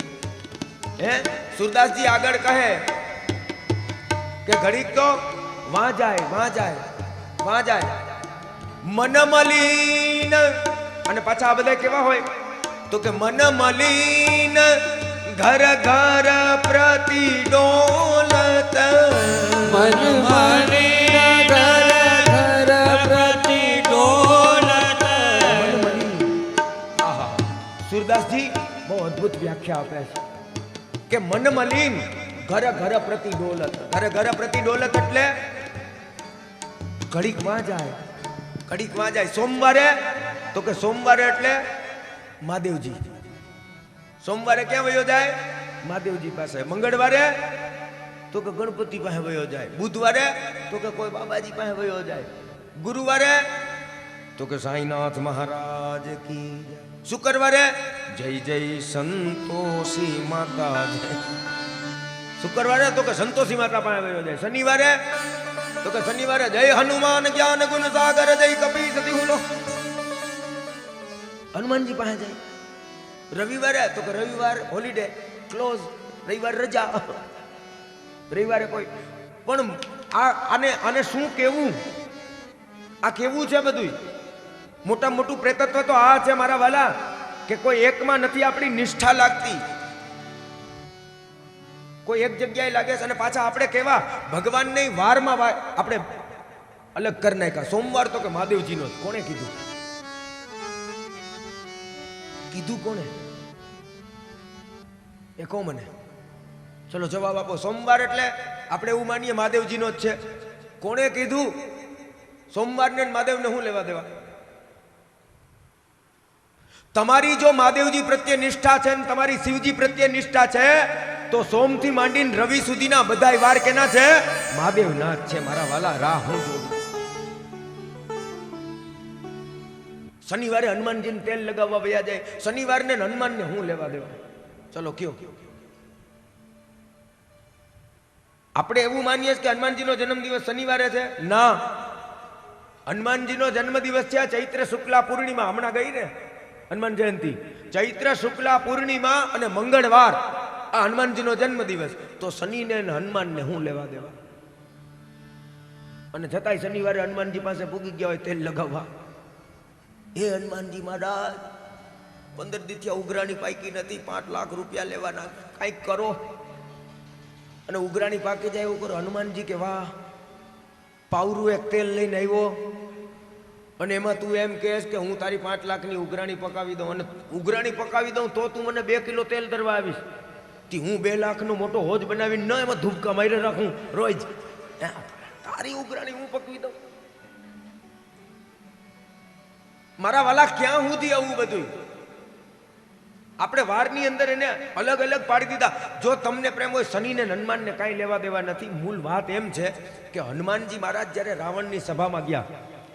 હે સુરદાસજી આગળ કહે કે ઘડીક તો વાં જાય, વાં જાય, વાં જાય, મન મલિન. અને પાછા આ બધા કેવા હોય? તો કે મન મલિન ઘર ઘર પ્રતિ ડોલત, મન મલિન ઘર ઘર પ્રતિ ડોલત. આહા, સુરદાસજી બહુ અદ્ભુત વ્યાખ્યા આપે છે કે મન મલિન ઘર ઘર પ્રતિ ડોલત. ઘર ઘર પ્રતિ ડોલત એટલે ઘડીક માં જાય, ઘડીક માં જાય. સોમવારે તો કે સોમવારે એટલે મહાદેવજી. સોમવારે ક્યાં વયો જાય? મહાદેવજી પાસે. મંગળવારે તો કે ગણપતિ પાસે વયો જાય. બુધવારે તો કે કોઈ બાબાજી પાસે વયો જાય. ગુરુવારે તો કે સાંઈનાથ મહારાજ કી જય. શુક્રવારે જય જય સંતોષી માતા જય. શુક્રવારે તો કે સંતોષી માતા પાસે વયો જાય. શનિવારે તો કે શનિવારે જય હનુમાન જ્ઞાન ગુણ સાગર જય કપી સતી હુલો, હનુમાનજી પાસે જાય. રવિવારે તો કે રવિવાર હોલિડે, ક્લોઝ, રવિવાર રજા, રવિવારે કોઈ. પણ આને શું કેવું? આ કેવું છે બધું? મોટા મોટું પ્રેતત્વ તો આ છે મારા વાલા, કે કોઈ એકમાં નથી આપણી નિષ્ઠા લાગતી, કોઈ એક જગ્યાએ લાગે છે. અને પાછા આપણે કેવા ભગવાનને વારમાં આપણે અલગ કરી નાખ્યા. સોમવાર તો કે મહાદેવજીનો. કોણે કીધું? કીધું કોણે? એ કહો મને, ચલો જવાબ આપો. સોમવાર એટલે આપણે એવું માનીએ મહાદેવજીનો જ છે. કોણે કીધું? સોમવારને મહાદેવને શું લેવા દેવા? તમારી જો મહાદેવજી પ્રત્યે નિષ્ઠા છે ને તમારી શિવજી પ્રત્યે નિષ્ઠા છે તો સોમથી માંડીને રવિ સુધીના બધાય વાર કેના છે? મહાદેવના જ છે મારા વાલા. રાહ હું જોઉં. શનિવારે હનુમાનજીને તેલ લગાવવા વયા જાય. શનિવારને હનુમાનને હું લેવા દેવા? ચલો કયો. આપણે એવું માનીએ કે હનુમાનજીનો જન્મદિવસ શનિવારે છે. ના, હનુમાનજીનો જન્મદિવસ છે ચૈત્ર શુક્લા પૂર્ણિમા. હમણાં ગઈ ને હનુમાન જયંતિ, ચૈત્ર શુક્લા પૂર્ણિમા અને મંગળવાર આ હનુમાનજીનો જન્મદિવસ. તો શનિને હનુમાનને હું લેવા દેવા? અને છતાંય શનિવારે હનુમાનજી પાસે પૂગી ગયા હોય તેલ લગાવવા. હે હનુમાનજી મહારાજ, 15 દિવસથી ઉઘરાણી પાકી નથી, 5 લાખ રૂપિયા લેવાના, કાંઈક કરો. અને ઉઘરાણી પાકી જાય એવું કરો. હનુમાનજી કે વાહ, પાવરું એક તેલ લઈને આવ્યો, અને એમાં તું એમ કહેશ કે હું તારી 5 લાખની ઉઘરાણી પકાવી દઉં, અને ઉઘરાણી પકાવી દઉં તો તું મને 2 કિલો તેલ ધરવા આવીશ. કે હું 2 લાખનો મોટો હોજ બનાવીને ન એમાં ધૂપકા મારી રાખું રોજ, તારી ઉઘરાણી હું પકવી દઉં? મારા વાલા ક્યાં સુધી આવું બધું? આપણે વારની અંદર એને અલગ અલગ પાડી દીધા. જો તમને પ્રેમ હોય, શનિને હનુમાનને કાંઈ લેવા દેવા નથી. મૂળ વાત એમ છે કે હનુમાનજી મહારાજ જ્યારે રાવણની સભામાં ગયા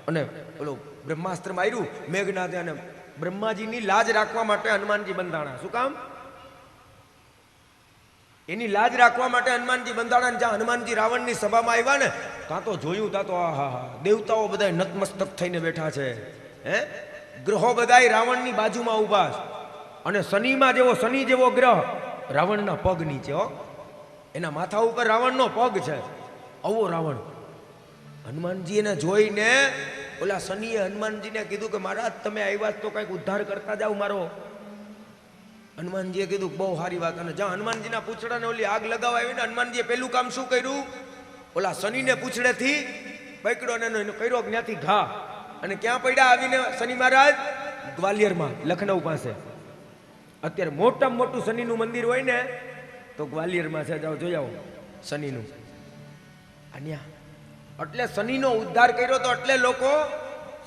અને ઓલો બ્રહ્માસ્ત્ર માર્યું મેઘનાથે, અને બ્રહ્માજીની લાજ રાખવા માટે હનુમાનજી બંધાણા. શું કામ? એની લાજ રાખવા માટે હનુમાનજી બંધાણા. જ્યાં હનુમાનજી રાવણની સભામાં આવ્યા ને, કાં તો જોયું તા તો આહા, દેવતાઓ બધા નતમસ્તક થઈને બેઠા છે. ગ્રહો બધા રાવણની બાજુમાં ઊભા છે, અને શનિ જેવો ગ્રહ રાવણના પગ નીચે. એના માથા ઉપર રાવણનો પગ છે. આવો રાવણ. હનુમાનજી એને જોઈને ઓલા શનિએ હનુમાનજીને કીધું કે મહારાજ તમે આવ્યા તો કંઈક ઉદ્ધાર કરતા જાઓ મારો. હનુમાનજીએ કીધું બહુ સારી વાત. અને જ્યાં હનુમાનજીના પૂંછડાને ઓલી આગ લગાવવા આવી ને, હનુમાનજીએ પેલું કામ શું કર્યું? ઓલા શનિને પૂંછડેથી પકડ્યો ને એનો કર્યો જ્ઞાથી ઘા. અને ક્યાં પડ્યા આવીને શનિ મહારાજ? ગ્વાલિયરમાં, લખનઉ પાસે. અત્યારે મોટામાં મોટું શનિનું મંદિર હોય ને તો ગ્વાલિયરમાં છે, જાઓ જોઈ આવો શનિનું. અહીંયા એટલે શનિનો ઉદ્ધાર કર્યો તો એટલે લોકો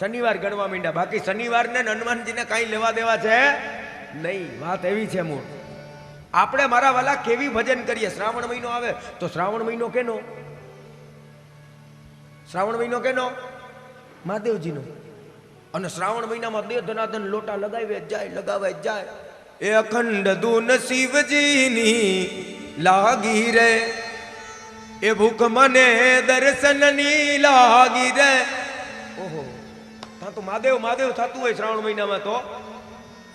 શનિવાર ગણવા માંડ્યા. બાકી શનિવારને હનુમાનજીને કાંઈ લેવા દેવા છે નહીં. વાત એવી છે મૂળ. આપણે મારા વાલા કેવી ભજન કરીએ. શ્રાવણ મહિનો આવે તો શ્રાવણ મહિનો કેનો? શ્રાવણ મહિનો કેનો? મહાદેવજીનો. અને શ્રાવણ મહિનામાં દેવ ધનાધન લોટા લગાવે જાય. એ અખંડ ધૂન શિવજીની લાગી રે, એ ભૂખ મને દર્શનની લાગી રે. ઓહો, ત્યાં તો મહાદેવ થતું હોય શ્રાવણ મહિનામાં તો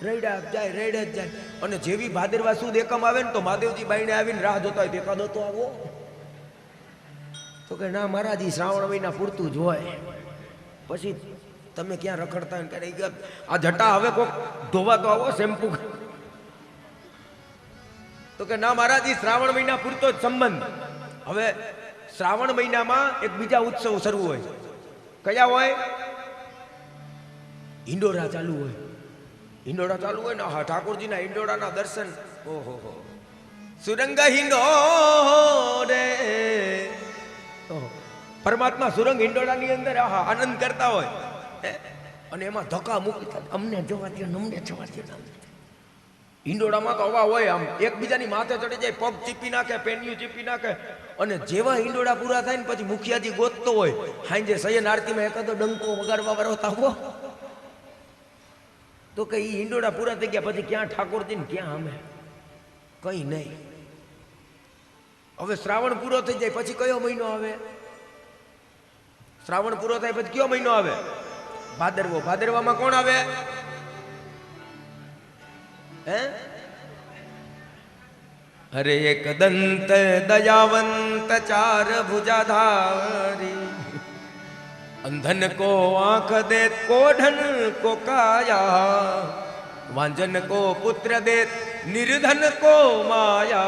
રેડા જ જાય. અને જેવી ભાદરવા સુદ એકમ આવે ને તો મહાદેવજી બાઈને આવીને રાહ જોતા હોય, દેખાડો તો આવો. તો કે ના મહારાજ શ્રાવણ મહિના પૂરતું જ હોય. પછી તમે ક્યાં રખડતા હોય કે આ જટા હવે કોક ધોવા તો આવો શેમ્પુ. તો કે ના મહારાજ શ્રાવણ મહિના પૂરતો જ સંબંધ. હવે શ્રાવણ મહિનામાં એક બીજા ઉત્સવ શરૂ હોય. કયા હોય? હિંડોળા ચાલુ હોય. હિંડોળા ચાલુ હોય ને, હા, ઠાકોરજીના હિંડોળાના દર્શન. ઓહો હો, સુરંગ હિંડોળે. પરમાત્મા સુરંગ હિંડોળાની અંદર આનંદ કરતા હોય. અને એમાં ધક્કા મૂકી અમને જોવા દો. હિંડોળામાં તો હવા હોય, આમ એકબીજાની માથે ચડી જાય, પગ ચીપી નાખે, પેન્યું ચીપી નાખે. અને જેવા હિંડોળા પૂરા થાય ને પછી મુખિયાજી ગોતતો હોય, હાંજે સૈયદ આરતીમાં એકાદો ડંકો વગાડવા વાળો તાવો. તો કે ઈ હિંડોળા પૂરા થઈ ગયા પછી ક્યાં ઠાકોરજી ને ક્યાં અમે? કઈ નહીં. હવે શ્રાવણ પૂરો થઈ જાય પછી કયો મહિનો આવે? શ્રાવણ પૂરો થાય પછી કયો મહિનો આવે? ભાદરવો. ભાદરવામાં કોણ આવે? અરે એક દંત દયાવંત ચાર ભુજાધારી, અંધન को आंख दे कोढ़न को काया, वांजन को पुत्र दे निर्धन को माया.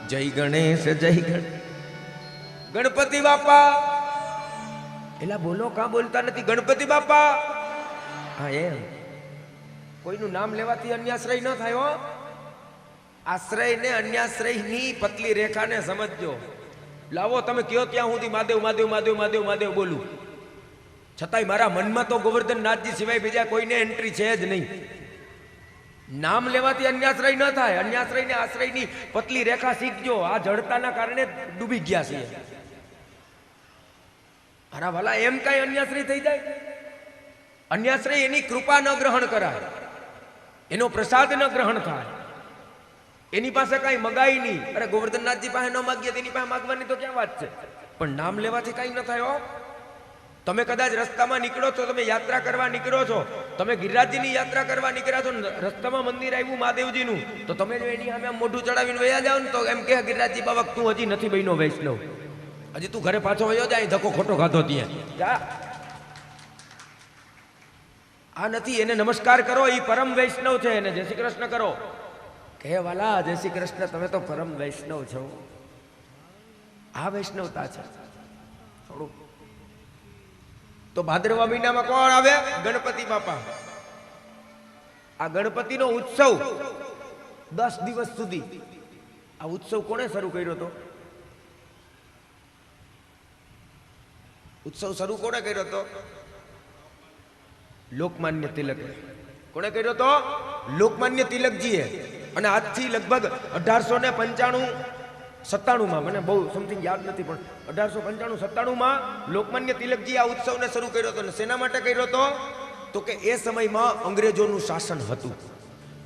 जय गणेश जय ગણપતિ બાપા. એલા બોલો, કાં બોલતા નથી? ગણપતિ બાપા. હા, એમ કોઈનું નામ લેવાથી અન્યાશ્રય ન થાય હો. આશ્રય ને અન્યાશ્રય ની પતલી રેખાને સમજજો. લાવો તમે કયો ત્યાં સુધી મહાદેવ મહાદેવ મહાદેવ મહાદેવ મહાદેવ બોલું, છતાંય મારા મનમાં તો ગોવર્ધન નાથજી સિવાય બીજા કોઈને એન્ટ્રી છે જ નહીં. નામ લેવાથી અન્યાશ્રય ન થાય. અન્યાશ્રય ને આશ્રયની પતલી રેખા શીખજો. આ જડતાના કારણે ડૂબી ગયા છીએ. મારા વાલા, એમ કઈ અન્યાશ્રય થઈ જાય? અન્યાશ્રય એની કૃપા ન ગ્રહણ કરાય, એનો પ્રસાદ ન ગ્રહણ થાય, એની પાસે કઈ મગાઈ નહીં. અરે ગોવર્ધનનાથજી પાસે ન માગીએ તેની પાસે માગવાની તો ક્યાં વાત છે? પણ નામ લેવાથી કઈ ન થાય હો. તમે કદાચ રસ્તામાં નીકળો છો, તમે યાત્રા કરવા નીકળો છો, તમે ગિરિરાજજીની યાત્રા કરવા નીકળ્યા છો, રસ્તામાં મંદિર આવ્યું મહાદેવજીનું, તો તમે જો એની સામે મોઢું ચડાવીને વયા જાવ ને તો એમ કે ગિરિરાજજી બાબા તું હજી નથી બન્યો વૈષ્ણવ, હજી તું ઘરે પાછો વયો જાય, ધક્કો ખોટો ખાધો ત્યાં જા. આ નથી, એને નમસ્કાર કરો, એ પરમ વૈષ્ણવ છે, એને જય શ્રી કૃષ્ણ કરો. કહે વાલા જય શ્રી કૃષ્ણ, તમે તો પરમ વૈષ્ણવ છો. આ વૈષ્ણવતા છે. થોડું તો ભાદરવા મહિનામાં કોણ આવે? ગણપતિ બાપા. આ ગણપતિનો ઉત્સવ 10 દિવસ સુધી, આ ઉત્સવ કોણે શરૂ કર્યો હતો? ઉત્સવ શરૂ કોણે કર્યો હતો? લોકમાન્ય તિલકે. કોણે કર્યો હતો? લોકમાન્ય તિલકજીએ. અને આજથી લગભગ 1895-97માં, મને બહુ સમથિંગ યાદ નથી, પણ 1895-97માં લોકમાન્ય તિલકજી આ ઉત્સવને શરૂ કર્યો હતો. અને શેના માટે કર્યો હતો? તો કે એ સમયમાં અંગ્રેજોનું શાસન હતું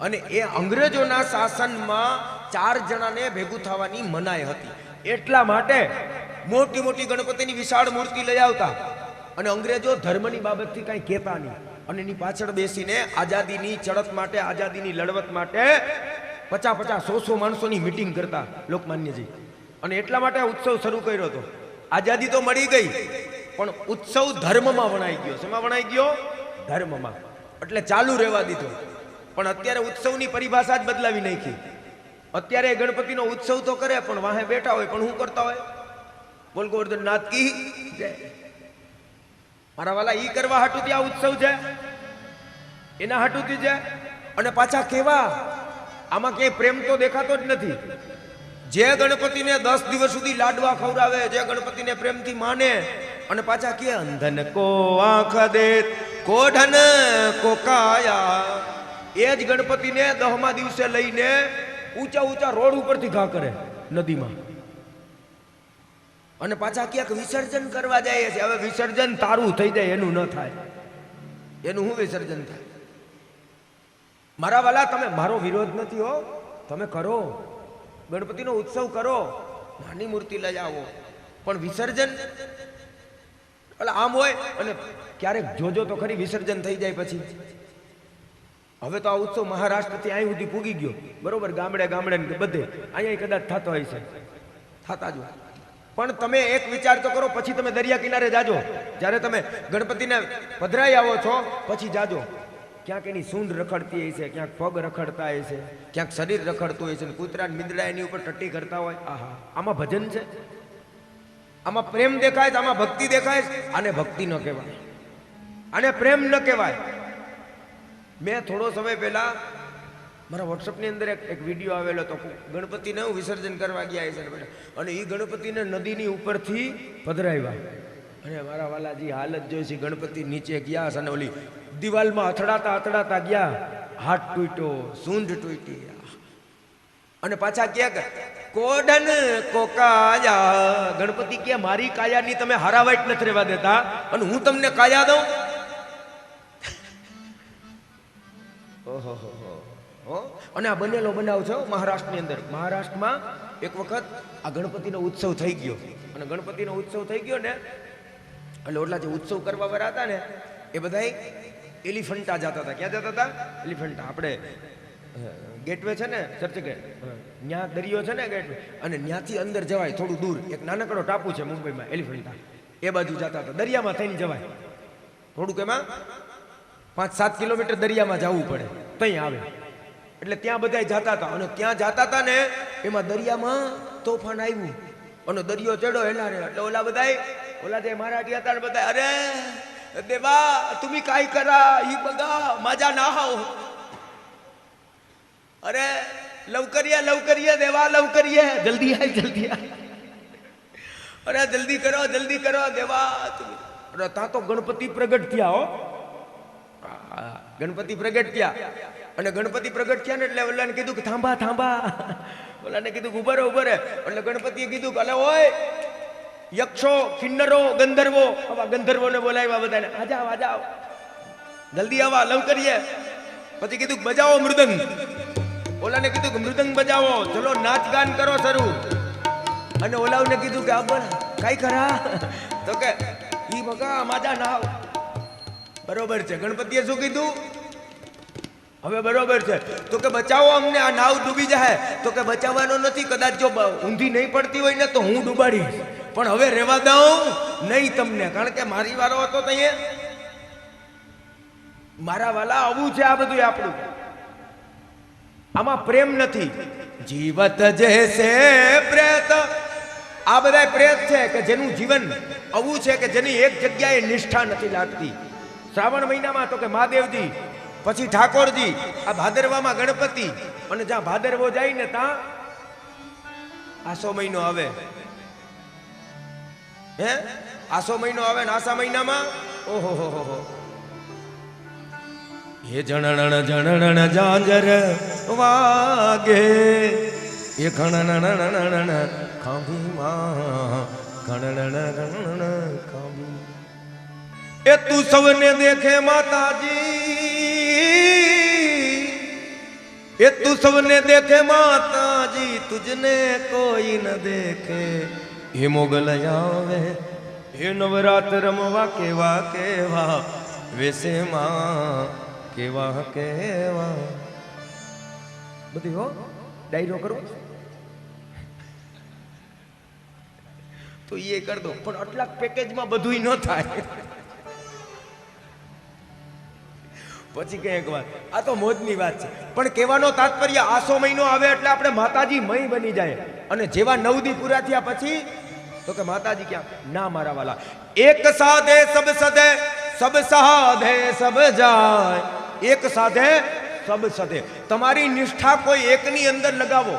અને એ અંગ્રેજોના શાસનમાં 4 જણાને ભેગું થવાની મનાઈ હતી. એટલા માટે મોટી મોટી ગણપતિની વિશાળ મૂર્તિ લઈ આવતા અને અંગ્રેજો ધર્મની બાબતથી કાંઈ કહેતા નહીં અને એની પાછળ બેસીને આઝાદીની ચડત માટે, આઝાદીની લડવત માટે 50-100 માણસોની મીટિંગ કરતા લોકમાન્યજી. અને એટલા માટે આ ઉત્સવ શરૂ કર્યો હતો. આઝાદી તો મળી ગઈ પણ ઉત્સવ ધર્મમાં વણાઈ ગયો. શેમાં વણાઈ ગયો? ધર્મમાં. એટલે ચાલુ રહેવા દીધો. પણ અત્યારે ઉત્સવની પરિભાષા જ બદલાવી નાખી. અત્યારે ગણપતિનો ઉત્સવ તો કરે પણ વાહે બેઠા હોય પણ શું કરતા હોય? બોલ ગોવર્ધન નાથ કી જય. મારા વાલા ઈ કરવા હાટુથી આ ઉત્સવ છે, એના હાટુથી છે. અને પાછા કેવા, આમાં ક્યાંય પ્રેમ તો દેખાતો જ નથી. જે ગણપતિને 10 દિવસ સુધી લાડવા ખવડાવે, જે ગણપતિને પ્રેમથી માને, અને પાછા કે અંધન કો આંખ દે કોઢન કો કાયા, એ જ ગણપતિને 10મા દિવસે લઈને ઊંચા ઊંચા રોડ ઉપરથી ઘા કરે નદીમાં. અને પાછા ક્યાંક વિસર્જન કરવા જાય છે. હવે વિસર્જન તારું થઈ જાય એનું ન થાય, એનું શું વિસર્જન થાય? મારા વાલા, તમે, મારો વિરોધ નથી હો, તમે કરો, ગણપતિનો ઉત્સવ કરો, નાની મૂર્તિ લઈ આવો, પણ વિસર્જન એટલે આમ હોય. અને ક્યારેક જોજો તો ખરી વિસર્જન થઈ જાય પછી. હવે તો આ ઉત્સવ મહારાષ્ટ્રથી અહીં સુધી પૂગી ગયો, બરોબર, ગામડે ગામડે બધે અહીંયા કદાચ થતો હોય છે, થતા જ. પણ તમે એક વિચાર તો કરો, પછી તમે દરિયા કિનારે જાજો, જ્યારે તમે ગણપતિને પધરાઈ આવો છો પછી જાજો, ક્યાંક એની સૂંઢ રખડતી હોય છે, ક્યાંક પગ રખડતા હોય છે, ક્યાંક શરીર રખડતું હોય છે, કૂતરા મીંદડા એની ઉપર ટટ્ટી કરતા હોય. આહા, આમાં ભજન છે? આમાં પ્રેમ દેખાય છે? આમાં ભક્તિ દેખાય છે? આને ભક્તિ ન કહેવાય, આને પ્રેમ ન કહેવાય. મેં થોડો સમય પહેલા મારા વોટ્સઅપની અંદર એક વિડીયો આવેલો હતો. ગણપતિને હું વિસર્જન કરવા ગયા છે અને એ ગણપતિને નદીની ઉપરથી પધરાવ્યા. અને મારા વાલાજી હાલત જોઈ છે, ગણપતિ નીચે ગયા છે અને ઓલી દિવાલમાં અથડાતા અથડાતા ગયા, હાથ તૂટ્યો, સૂંઢ તૂટી. અને પાછા ક્યાંક કોડન કોકાયા, ગણપતિ કે મારી કાયાની તમે હારાવાઈટ નથી રહેવા દેતા અને હું તમને કાયા દઉં. ઓહો. અને આ બનેલો બનાવ છે મહારાષ્ટ્રની અંદર. મહારાષ્ટ્રમાં એક વખત આ ગણપતિનો ઉત્સવ થઈ ગયો અને ગણપતિનો ઉત્સવ થઈ ગયો ને એટલે ઓટલા જે ઉત્સવ કરવા વાળા હતા ને એ બધા એલિફન્ટા જતા હતા. ક્યાં જતા હતા? એલિફન્ટા. આપણે ગેટવે છે ને, ચર્ચગેટ, ત્યાં દરિયો છે ને ગેટવે, અને ત્યાંથી અંદર જવાય થોડું દૂર, એક નાનકડો ટાપુ છે મુંબઈમાં, એલિફન્ટા, એ બાજુ જતા હતા. દરિયામાં થઈને જવાય થોડુંક, એમાં 5-7 કિલોમીટર દરિયામાં જવું પડે, ત્યાં આવે. એટલે ત્યાં બધા જતા હતા અને ત્યાં જતા હતા ને એમાં દરિયામાં તોફાન આવ્યું અને દરિયો ચડ્યો એના રે. એટલે ઓલા જે મરાઠી હતા ને બધા, અરે દેવા तुम्ही काय करा, ही बघा माझा नाव, अरे लवकर ये देवा, लवकर ये, जल्दी आय, अरे जल्दी करो देवा. अरे ता तो गणपति प्रगट થયા હો, ગણપતિ પ્રગટ થયા. અને ગણપતિ પ્રગટ થયા ને એટલે ઓલાને કીધું કે થાંભા, ઓલાને કીધું કે ઉભા રહે. એટલે ગણપતિએ કીધું કે અલે ઓય યક્ષો, કિન્નરો, ગંધર્વો, આવા ગંધર્વોને બોલાવ્યા બધાને, આજાવ જલ્દી આવા, લવકરીએ. પછી કીધું બજાવો મૃદંગ. ઓલાને કીધું કે મૃદંગ બજાવો, ચલો નાચ ગાન કરો શરૂ. અને ઓલાને કીધું કે આ બોલ કાઈ કરા, તો કે ઈ બગા માજા નાવ. બરોબર છે. ગણપતિએ શું કીધું? હવે બરોબર છે. તો કે બચાવો અમને, આ નાવ ડૂબી જાય. તો કે બચાવવાનો નથી, કદાચ જો ઊંધી નહીં પડતી હોય ને તો હું ડૂબાડીશ, પણ હવે રહેવા દઉં નહીં તમને, કારણ કે મારી વારો હતો તઈએ. મારા વાલા, આવું છે આ બધું આપણું. આમાં પ્રેમ નથી. જીવત જૈસે પ્રેત આ બધા પ્રેત છે કે જેનું જીવન આવું છે કે જેની એક જગ્યાએ નિષ્ઠા નથી લાગતી. શ્રાવણ મહિનામાં તો કે મહાદેવજી, પછી ઠાકોરજી, આ ભાદરવામાં ગણપતિ, અને જ્યાં ભાદરવો જાય ને ત્યાં આસો મહિનો આવે. હે આસો મહિનો આવે ને આસા મહિનામાં ઓહો હો હો એ જણણ જણણ જાંજર વાગે એ ખણણ ખાંભીમાં ખણણ ખાંભી. એ તું સૌને દેખે માતાજી, એ તું સૌને દેખે માતાજી, તુજને કોઈ ન દેખે. હે મોગલ આવે હે નવરાત રમવા કેવા કેવા વેસે માં કેવા કેવા. બધી હો ડાયરો કરો તો એ કર દો, પણ આટલા પેકેજમાં બધું ન થાય. પછી કઈ એક વાત, આ તો મોજની વાત છે, પણ કહેવાનો તાત્પર્ય આસો મહિનો આવે એટલે આપણે માતાજી મય બની જાય. અને જેવા 9 દી પૂરા થયા પછી તો કે માતાજી ક્યાં ના મારા વાલા, એક સાધે સબ સદે, સબ સાધે સબ જાય. એક સાધે સબ સદે. તમારી નિષ્ઠા કોઈ એકની અંદર લગાવો,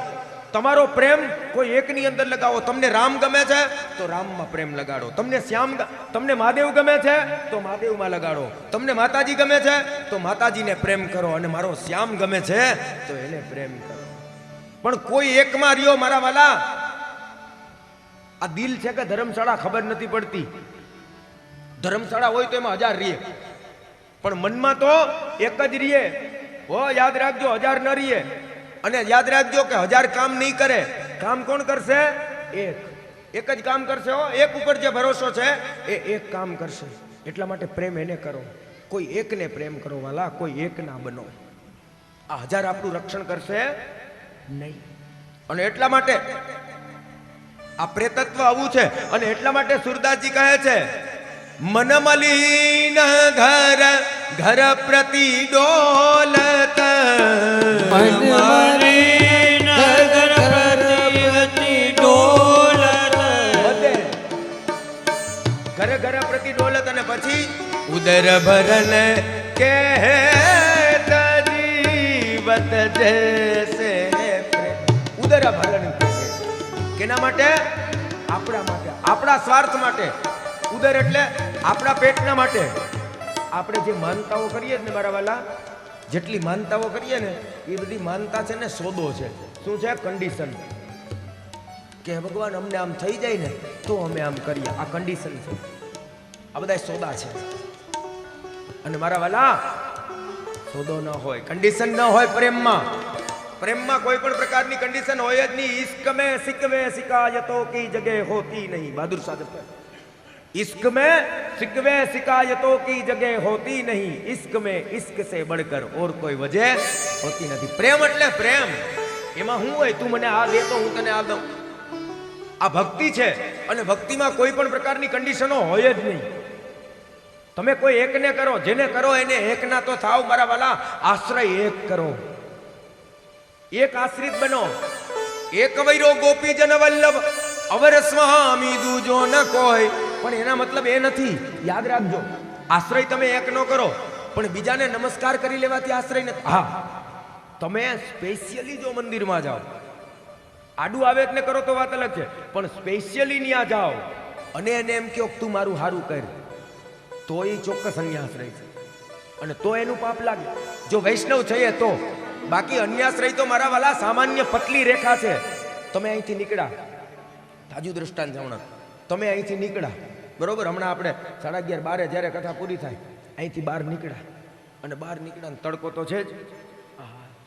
તમારો પ્રેમ કોઈ એકની અંદર લગાવો. તમને રામ ગમે છે તો રામમાં પ્રેમ લગાડો, તમને મહાદેવ ગમે છે તો મહાદેવમાં લગાડો, તમને માતાજી ગમે છે તો માતાજીને પ્રેમ કરો, અને મારો શ્યામ ગમે છે તો એને પ્રેમ કરો. પણ કોઈ એકમાં રહ્યો મારા વાલા. આ દિલ છે કે ધર્મશાળા ખબર નથી પડતી. ધર્મશાળા હોય તો એમાં 1000 રહીએ, પણ મનમાં તો એક જ રહીએ. હો યાદ રાખજો, 1000 ન રહીએ. અને યાદ રાખજો કે 1000 કામ નહીં કરે. કામ કોણ કરશે? એક જ કામ કરશે. હો એક ઉપર જે ભરોસો છે એ એક કામ કરશે. એટલા માટે પ્રેમ એને કરો, કોઈ એકને પ્રેમ કરો વાલા, કોઈ એક ના બનો. આ 1000 આપણું રક્ષણ કરશે નહીં. અને એટલા માટે આ પ્રેતત્વ આવું છે. અને એટલા માટે સુરદાસજી કહે છે, મન મલિન ઘર ઘર પ્રતિ ડોલત, મન મલિન ઘર પ્રતિ ડોલત. ઘર ઘર પ્રતિ ડોલત. અને પછી ઉદર ભરન કે જીવત જૈસે. ઉદર ભરન કેના માટે? આપણા માટે, આપણા સ્વાર્થ માટે. ઉદર એટલે આપણા પેટના માટે. આપણે જે માનતાઓ કરીએ ને મારા વાલા, જેટલી માનતાઓ કરીએ ને એ બધી માનતા છે ને સોદો છે. શું છે? કન્ડિશન. કે ભગવાન અમને આમ થઈ જાય ને તો અમે આમ કરીએ. આ કન્ડિશન છે. આ બધા સોદા છે. અને મારા વાલા સોદો ન હોય, કન્ડિશન ન હોય પ્રેમમાં. પ્રેમમાં કોઈ પણ પ્રકારની કન્ડિશન હોય જ નહીં. ઇશ્ક में सिकवे शिकायतों की जगह होती नहीं. बहादुर साहब, इश्क में सिकवे शिकायतों की जगह होती नहीं. इश्क में इश्क से बढ़कर और कोई वजह होती नहीं. प्रेम એટલે પ્રેમ. એમાં શું હોય? તું મને આ દે તો હું તને આ દઉં. આ ભક્તિ છે. અને ભક્તિમાં કોઈ પણ પ્રકારની કન્ડિશનો હોય જ નહીં. તમે કોઈ એકને કરો, જેને કરો એને એકના તો થાવ મારા વાલા. આશ્રય એક કરો, એક આશ્રિત બનો. એક વૈરો ગોપીજન વલ્લભ અવર સ્વામી દૂજો ન કોઈ. પણ એના મતલબ એ નથી, યાદ રાખજો. આશ્રય તમે એક નો કરો, પણ બીજાને નમસ્કાર કરી લેવાથી આશ્રય નથી. હા, તમે સ્પેશિયલી જો મંદિરમાં જાઓ, આડું આવે એટલે કરો તો વાત અલગ છે, પણ સ્પેશિયલી ત્યાં જાઓ અને એને એમ કહો તું મારું સારું કર, તો એ ચોક્કસ અન્યાશ્રય છે. અને તો એનું પાપ લાગે, જો વૈષ્ણવ છે તો. બાકી અન્યાશ્રય તો મારા વાલા સામાન્ય પતલી રેખા છે. તમે અહીંથી નીકળ્યા, તાજું દ્રષ્ટાંત છે હમણાં. તમે અહીંથી નીકળ્યા, બરોબર, હમણાં આપણે 11:30 12 જ્યારે કથા પૂરી થાય અહીંથી બહાર નીકળ્યા, અને બહાર નીકળ્યા ને તડકો તો છે જ,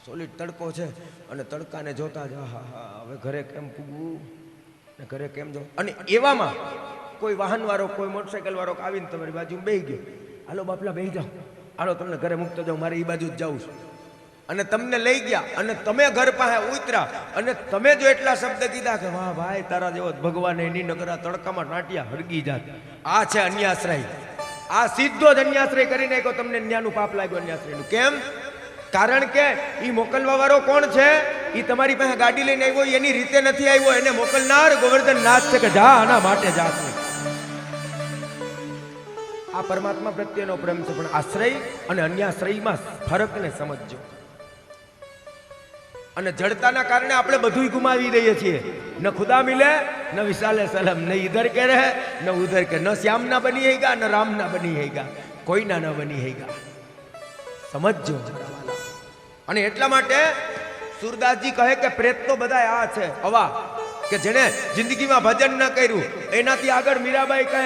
સોલિડ તડકો છે. અને તડકાને જોતા જ હા હવે ઘરે કેમ પૂગવું ને ઘરે કેમ જો. અને એવામાં કોઈ વાહનવાળો, કોઈ મોટરસાઇકલવાળો આવીને તમારી બાજુ બેસી ગયો, હાલો બાપલા બેસી જાઓ, હાલો તમને ઘરે મૂકતો જાઉં, મારે એ બાજુ જ જાઉં છું. અને તમને લઈ ગયા અને તમે ઘર પાસે ઉતર્યા અને તમે જો એટલા શબ્દ કીધા કે વાહ ભાઈ તારા જેવો ભગવાન એની નગરા તડકામાં નાટ્યા હળગી જાત, આ છે અન્યાશ્રય. આ સીધો જ અન્યાશ્રય કરી નાખ્યો. તમને ન્યાનું પાપ લાગ્યું અન્યાશ્રયનું. કેમ? કારણ કે ઈ મોકલવા વાળો કોણ છે? ઈ તમારી પાસે ગાડી લઈને આવ્યો, એની રીતે નથી આવ્યો. એને મોકલનાર ગોવર્ધન નાથ છે કે જા આના માટે જા. આ પરમાત્મા પ્રત્યેનો પ્રેમ છે. પણ આશ્રય અને અન્યાશ્રયમાં ફરકને સમજજો. અને જડતાના કારણે આપણે બધું ગુમાવી દઈએ છીએ. ન ખુદા મિલે ન વિશાલે સલમ, ન ઇધર કે રહે ન ઉધર કે, ન શ્યામ ના બની હેગા ન રામ ના બની હેગા, કોઈના ન બની હેગા. સમજજો. અને એટલા માટે સુરદાસજી કહે કે પ્રેત તો બધા આ છે હવા, કે જેને જિંદગીમાં ભજન ન કર્યું. એનાથી આગળ મીરાબાઈ કહે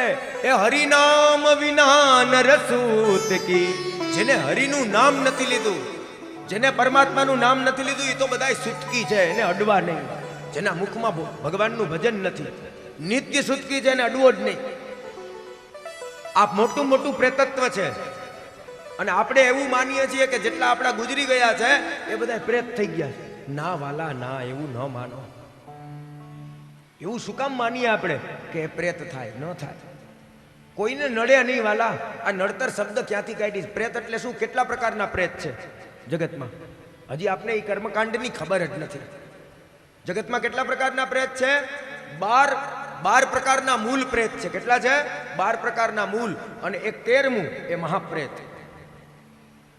એ હરિનામ વિના નર સૂત કી, જેને હરિનું નામ નથી લીધું, જેને પરમાત્માનું નામ નથી લીધું, એ તો બધાય સુટકી છે, એને અડવા નહીં. જેના મુખમાં ભગવાનનું ભજન નથી, નિત્ય સુટકી છે, એને અડવો જ નહીં. આ મોટું મોટું પ્રેતત્વ છે. અને આપણે એવું માનીએ છીએ કે જેટલા આપણા ગુજરી ગયા છે એ બધા પ્રેત થઈ ગયા છે. ના વાલા ના, એવું ન માનો. એવું શું કામ માનીએ આપણે કે પ્રેત થાય? ન થાય. કોઈને નડે નહીં વાલા. આ નડતર શબ્દ ક્યાંથી કાઢી? પ્રેત એટલે શું? કેટલા પ્રકારના પ્રેત છે જગતમાં? હજી આપણે એ કર્મકાંડની ખબર જ નથી. જગતમાં કેટલા પ્રકારના પ્રેત છે? 12 પ્રકારના મૂળ પ્રેત છે. કેટલા છે? 12 પ્રકારના મૂળ. અને એક 13મું એ મહાપ્રેત.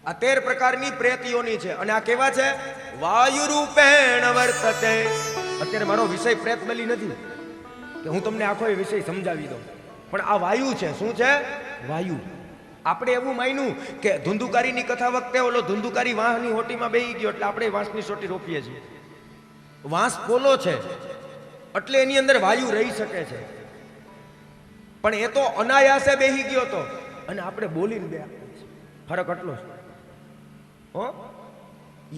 આ 13 પ્રકારની પ્રેત યોની છે. અને આ કેવા છે? વાયુ રૂપેણ વર્તતે. અત્યારે મારો વિષય પ્રેત બલી નથી કે હું તમને આખો એ વિષય સમજાવી દઉં, પણ આ વાયુ છે. શું છે? વાયુ. આપણે એવું માન્યું કે ધુંધુકારીની કથા વખતે ઓલો ધુંધુકારી વાંસની હોટીમાં બેહી ગયો એટલે આપણે વાંસની સોટી રોપીએ છીએ. વાંસ પોલો છે એટલે એની અંદર વાયુ રહી શકે છે, પણ એ તો અનાયાસે બેહી ગયો તો, અને આપણે બોલીને બે. ફરક એટલો છે. હો,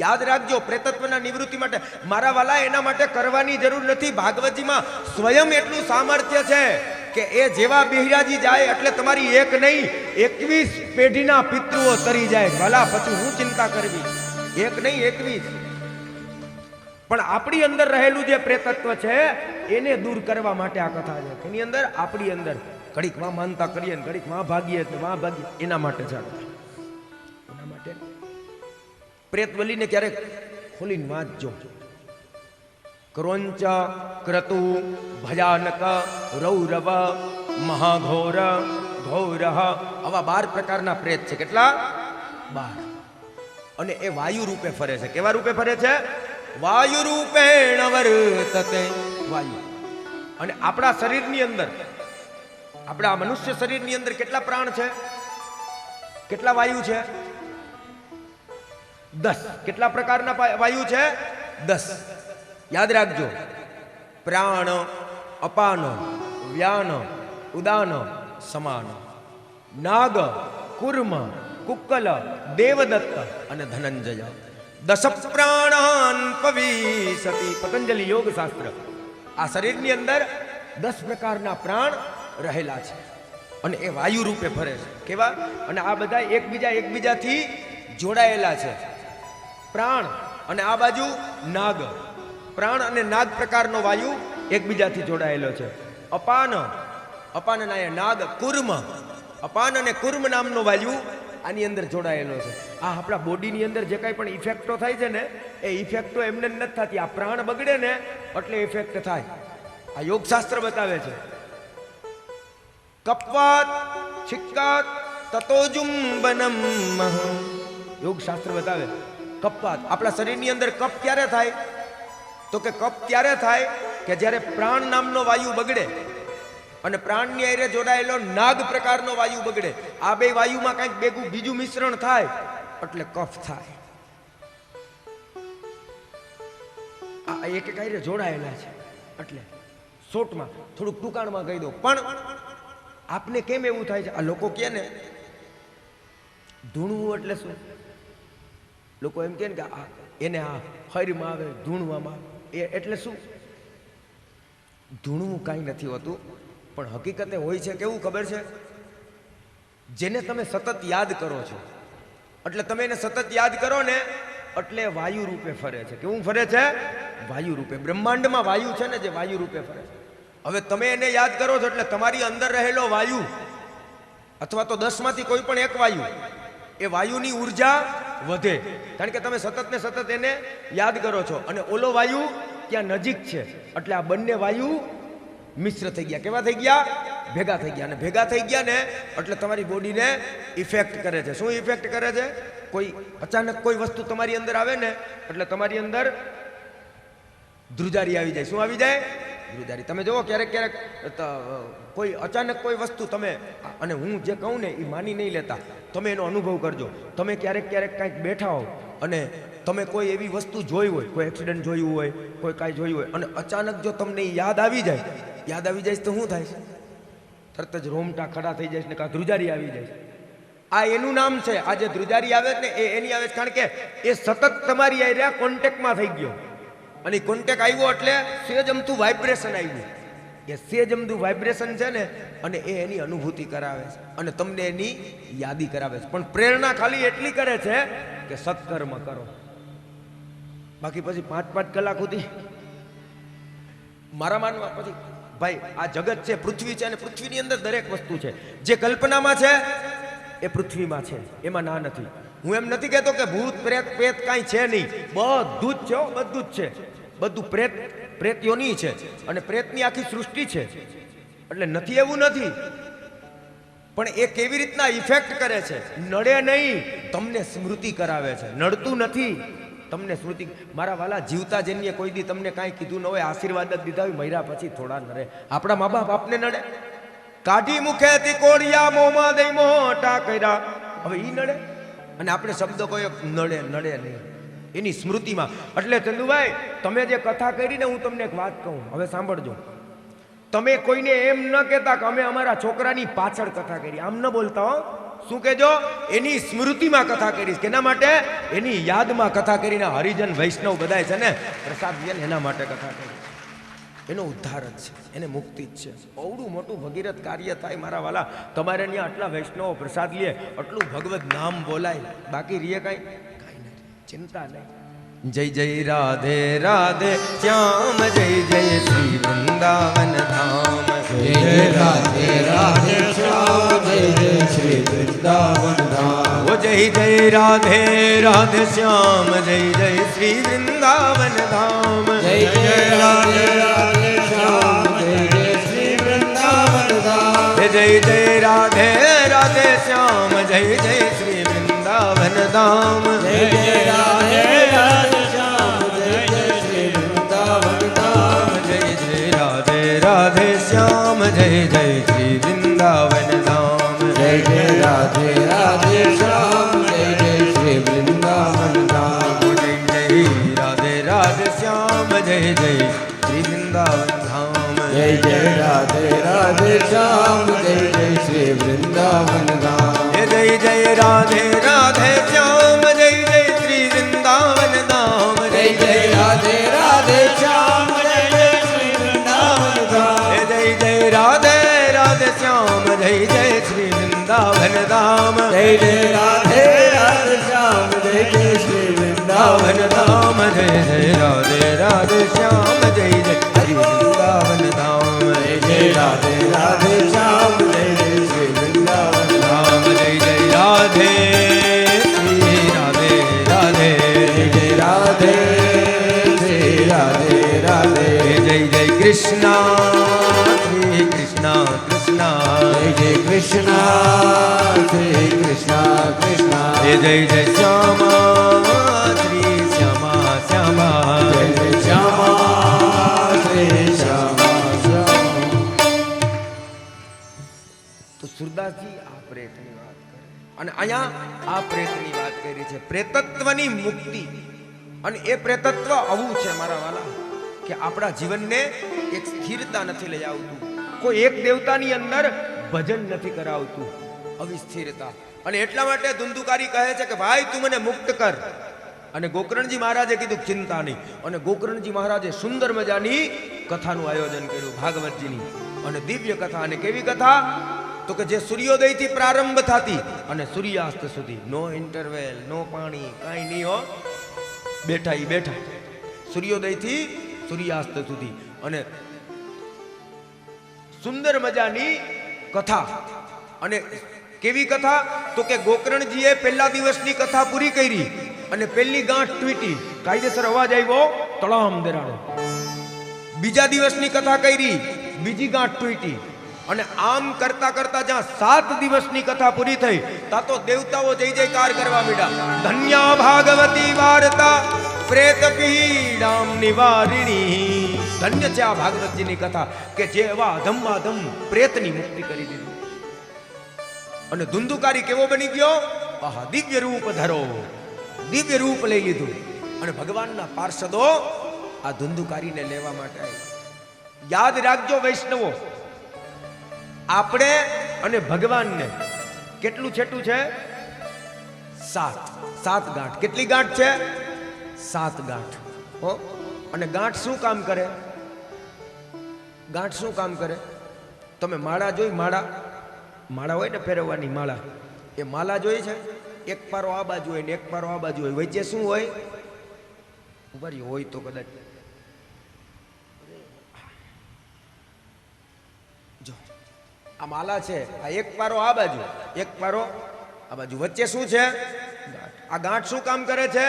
યાદ રાખજો. પ્રેતત્વના નિવૃત્તિ માટે મારા વાલા એના માટે કરવાની જરૂર નથી. ભાગવતજીમાં સ્વયં એટલું સામર્થ્ય છે કે એ જેવા બિહરાજી જાય એટલે તમારી એક નહીં 21 પેઢીના પિતૃઓ તરી જાય વાલા. પછી હું ચિંતા કરવી? એક નહીં 21. પણ આપણી અંદર રહેલું જે પ્રેતત્વ છે એને દૂર કરવા માટે આ કથા છે. એની અંદર આપણી અંદર ઘડીક માં માનતા કરીએ ને ઘડીક માં ભાગીએ તો માં ભાગીએ, એના માટે છે. એના માટે પ્રેત બલીને ક્યારેક ખોલીને વાંચજો. ક્રોંચ ક્રતુ ભયાનક રૌરવ મહાઘોર ઘોર, આવા 12 પ્રકારના પ્રેત છે. કેટલા? 12. અને એ વાયુ રૂપે ફરે છે. કેવા રૂપે ફરે છે? વાયુ રૂપેણ વર્તતે. વાયુ. અને આપણા શરીરની અંદર, આપણા મનુષ્ય શરીરની અંદર કેટલા પ્રાણ છે? કેટલા વાયુ છે? 10. કેટલા પ્રકારના વાયુ છે? 10. યાદ રાખજો. પ્રાણ, અપાન, વ્યાન, ઉદાન, સમાન, નાગ, કુર્મ, કુક્કલ, દેવદત્ત અને ધનંજય. 10 પ્રાણાન પવિશતિ. પતંજલિ યોગ શાસ્ત્ર. આ શરીરની અંદર 10 પ્રકારના પ્રાણ રહેલા છે અને એ વાયુ રૂપે ફરે છે. કેવા? અને આ બધા એકબીજાથી જોડાયેલા છે. પ્રાણ અને આ બાજુ નાગ. પ્રાણ અને નાગ પ્રકારનો વાયુ એકબીજાથી જોડાયેલો છે. અપાન, અપાન ના નાગ. કુર્મ, અપાન અને કુર્મ નામનો વાયુ આની અંદર જોડાયેલો છે. આ આપણા બોડીની અંદર જે કાંઈ પણ ઇફેક્ટો થાય છે ને એ ઇફેક્ટો એમને નથી થતી. આ પ્રાણ બગડે ને એટલે ઇફેક્ટ થાય. આ યોગશાસ્ત્ર બતાવે છે. કપવાત છિક્કાત તતોજુંબનમ. યોગશાસ્ત્ર બતાવે કપવાત. આપણા શરીરની અંદર કપ ક્યારે થાય? તો કે કપ ત્યારે થાય કે જ્યારે પ્રાણ નામનો વાયુ બગડે અને પ્રાણની હારે જોડાયેલો નાગ પ્રકારનો વાયુ બગડે. આ બે વાયુમાં કંઈક બીજું મિશ્રણ થાય એટલે કફ થાય. આ એક હારે જોડાયેલા છે. એટલે શોર્ટમાં થોડુંક ટૂંકાણમાં કહી દો. પણ આપને કેમ એવું થાય છે? આ લોકો કહે ને ધૂણવું એટલે શું? લોકો એમ કહે ને કે એને આ હરમાં આવે, ધૂણવામાં આવે. એટલે શું? ધૂણવું કાંઈ નથી હોતું, પણ હકીકતે હોય છે કેવું ખબર છે? જેને તમે સતત યાદ કરો છો એટલે તમે એને સતત યાદ કરો ને એટલે વાયુ રૂપે ફરે છે. કેવું ફરે છે? વાયુ રૂપે. બ્રહ્માંડમાં વાયુ છે ને જે વાયુ રૂપે ફરે છે. હવે તમે એને યાદ કરો છો એટલે તમારી અંદર રહેલો વાયુ અથવા તો 10 માંથી કોઈ પણ એક વાયુ, એ વાયુની ઉર્જા વધે, કારણ કે તમે સતત ને સતત એને યાદ કરો છો. અને ઓલો વાયુ ત્યાં નજીક છે, એટલે આ બંને વાયુ મિશ્ર થઈ ગયા. કેવા થઈ ગયા? ભેગા થઈ ગયા. અને ભેગા થઈ ગયા ને એટલે તમારી બોડીને ઇફેક્ટ કરે છે. શું ઇફેક્ટ કરે છે? કોઈ અચાનક કોઈ વસ્તુ તમારી અંદર આવે ને એટલે તમારી અંદર ધ્રુજારી આવી જાય. શું આવી જાય? ધ્રુજારી. તમે જુઓ ક્યારેક ક્યારેક કોઈ અચાનક કોઈ વસ્તુ તમે, અને હું જે કહું ને એ માની નહીં લેતા, તમે એનો અનુભવ કરજો. તમે ક્યારેક ક્યારેક કાંઈક બેઠા હો અને તમે કોઈ એવી વસ્તુ જોઈ હોય, કોઈ એક્સિડન્ટ જોયું હોય, કોઈ કાંઈ જોયું હોય, અને અચાનક જો તમને યાદ આવી જાય તો શું થાય છે? તરત જ રોમટા ખડા થઈ જાય ને કાં ધ્રુજારી આવી જાય. આ એનું નામ છે. આ જે ધ્રુજારી આવે ને એ એની આવે છે, કારણ કે એ સતત તમારી આર્યા કોન્ટેક્ટમાં થઈ ગયો. અને કોન્ટેક્ટ આવ્યો એટલે સેજ અમથું વાઇબ્રેશન આવ્યું. એ સેજ અમથું વાઇબ્રેશન છે ને, અને એ એની અનુભૂતિ કરાવે છે અને તમને એની યાદી કરાવે છે. પણ પ્રેરણા ખાલી એટલી કરે છે કે સત્કર્મ કરો. બાકી પછી 5-5 કલાક સુધી મારા માનવા પછી ભાઈ આ જગત છે, પૃથ્વી છે, અને પૃથ્વીની અંદર દરેક વસ્તુ છે. જે કલ્પનામાં છે એ પૃથ્વીમાં છે, એમાં ના નથી. હું એમ નથી કહેતો કે ભૂત પ્રેત પેત કાંઈ છે નહીં. બધું જ છે, બધું જ છે. બધું પ્રેત યોની છે અને પ્રેતની આખી સૃષ્ટિ છે. એટલે નથી એવું નથી, પણ એ કેવી રીતના ઇફેક્ટ કરે છે? નડે નહીં, તમને સ્મૃતિ કરાવે છે. નડતું નથી, તમને સ્મૃતિ. મારા વાલા જીવતા જેને કોઈ દી તમને કાંઈ કીધું ન હોય, આશીર્વાદ જ દીધા હોય, મર્યા પછી થોડા નડે. આપણા મા બાપ આપને નડે. કાઢી મુખેથી કોળિયા મોંમાં દઈ મોટા કર્યા, હવે ઈ નડે? અને આપણે શબ્દ કોઈ નડે નહીં એની સ્મૃતિમાં. એટલે ચંદુભાઈ, તમે જે કથા કરી ને, હું તમને એક વાત કહું, હવે સાંભળજો. તમે કોઈને એમ ન કહેતા કે અમે અમારા છોકરાની પાછળ કથા કરી, આમ ન બોલતા હો. શું કહેજો? એની સ્મૃતિમાં કથા કરીશ. કેના માટે? એની યાદમાં કથા કરીને. હરિજન વૈષ્ણવ બધાય છે ને પ્રસાદ લે ને, એના માટે કથા કરી. એનો ઉદ્ધાર જ છે, એને મુક્તિ જ છે. બહુડું મોટું ભગીરથ કાર્ય થાય મારા વાલા. તમારે ત્યાં આટલા વૈષ્ણવો પ્રસાદ લે, આટલું ભગવત નામ બોલાય, બાકી રીએ કાંઈ નહીં, ચિંતા નહીં. જય જય રાધે રાધે શ્યામ, જય જય શ્રી વૃંદાવન ધામ. જય જય રાધે રાધે શ્યામ, જય જય શ્રી વૃંદાવન ધામ. ઓ જય જય રાધે રાધે શ્યામ, જય જય શ્રી વૃંદાવન ધામ. જય જય રાધે રાધે શ્યામ, જય જય શ્રી વૃંદાવન ધામ. જય જય રાધે રાધે શ્યામ, જય જય શ્રી વૃંદાવન ધામ. જય જય રાધે રાધે શ્યામ, જય જય શ્રી વૃંદાવન ધામ. જય જય રાધે રાધે શ્યામ, જય જય શ્રી વૃંદાવન ધામ. જય જય રાધે રાધે શ્યામ, જય જય શ્રી વૃંદાવન ધામ. જય જય રાધે રાધે શ્યામ, જય જય શ્રી વૃંદાવન ધામ. જય જય રાધે રાધે શ્યામ, જય જય શ્રી વૃંદાવન ધામ. જય જય રાધે રાધે શ્યામ, જય જય શ્રી વૃંદાવન ધામ. જય જય રાધે રાધે શ્યામ, જય જય શ્રી વૃંદાવન ધામ. જય જય રાધે રાધે શ્યામ, જય જય શ્રી વૃંદાવન ધામ. જય જય રાધે રાધે શ્યામ, જય જય શ્રી વૃંદાવન ધામ. જય જય રાધે રાધે શ્યામ, જય જય શ્રી વૃંદાવન ધામ. જય જય રાધે રાધે શ્યામ, જય જય શ્રી વૃંદાવન ધામ. જય જય રાધે શ્રી રાધે રાધે. જય જય રાધે શ્રી રાધે રાધે. જય જય કૃષ્ણ શ્રી કૃષ્ણ કૃષ્ણ. જય જય કૃષ્ણ શ્રી કૃષ્ણ કૃષ્ણ. જય જય શ્યામા શ્રી શ્યામા શ્યામા. જય જય શ્યામા શ્રી શ્યામા શ્યામા. તો સુરદાસજી આ પ્રેતની વાત કરે, અને અહીંયા આ પ્રેતની વાત કરી છે, પ્રેતત્વની મુક્તિ. અને એ પ્રેતત્વ આવું છે મારા વાલા કે આપણા જીવનને એક સ્થિરતા નથી લઈ આવતું. કોઈ એક દેવતાની અંદર ભજન નથી કરાવતું, અવિસ્થિરતા. અને એટલા માટે ધુંધુકારી કહે છે કે ભાઈ તું મને મુક્ત કર. અને ગોકર્ણજી મહારાજે કીધું ચિંતા નહીં. અને ગોકર્ણજી મહારાજે સુંદર મજાની કથાનું આયોજન કર્યું, ભાગવતજીની. અને દિવ્ય કથા. અને કેવી કથા? તો કે જે સૂર્યોદયથી પ્રારંભ થતી અને સૂર્યાસ્ત સુધી, નો ઇન્ટરવેલ, નો પાણી, કાંઈ નહીં હો, બેઠા ઈ બેઠા, સૂર્યોદયથી સૂર્યાસ્ત સુધી. અને સુંદર મજાની કથા. અને કેવી કથા? તો કે ગોકર્ણજીએ પહેલા દિવસની કથા પૂરી કરી અને પહેલી ગાંઠ તૂટી, કાયદેસર અવાજ આવ્યો, તળામ દેરાણો. બીજા દિવસની કથા કરી, બીજી ગાંઠ તૂટી, અને આમ કરતા કરતા જ્યાં 7 દિવસની કથા પૂરી થઈ, ત્યાં તો દેવતાઓ જય જયકાર કરવા માંડ્યા. ધન્યા ભાગવતી વાર્તા પ્રેત પીડામ નિવારિણી. ધન્ય છે આ ભાગવતજીની કથા કે જે એવા અધમ્માધમ પ્રેતની મુક્તિ કરી દીધી. અને ધુંધુકારી કેવો બની ગયો? આહા, દિવ્ય રૂપ ધરો, દિવ્ય રૂપ લઈ લીધું. અને ભગવાનના પાર્ષદો આ ધુંધુકારીને લેવા માટે આવ્યા. યાદ રાખજો વૈષ્ણવો, આપણે અને ભગવાનને કેટલું છેટું છે? 7 ગાંઠ. કેટલી ગાંઠ છે? 7 ગાંઠ. હો. અને ગાંઠ શું કામ કરે? ગાંઠ શું કામ કરે? તમે માળા જોઈ? માળા હોય ને ફેરવવાની માળા, એ માળા જોઈ છે? એક પારો આ બાજુ હોય ને એક પારો આ બાજુ હોય, વચ્ચે શું હોય? ઉભારી હોય તો કદાચ જો આ માલા છે, આ એક પારો આ બાજુ, એક પારો આ બાજુ, વચ્ચે શું છે? આ ગાંઠ શું કામ કરે છે?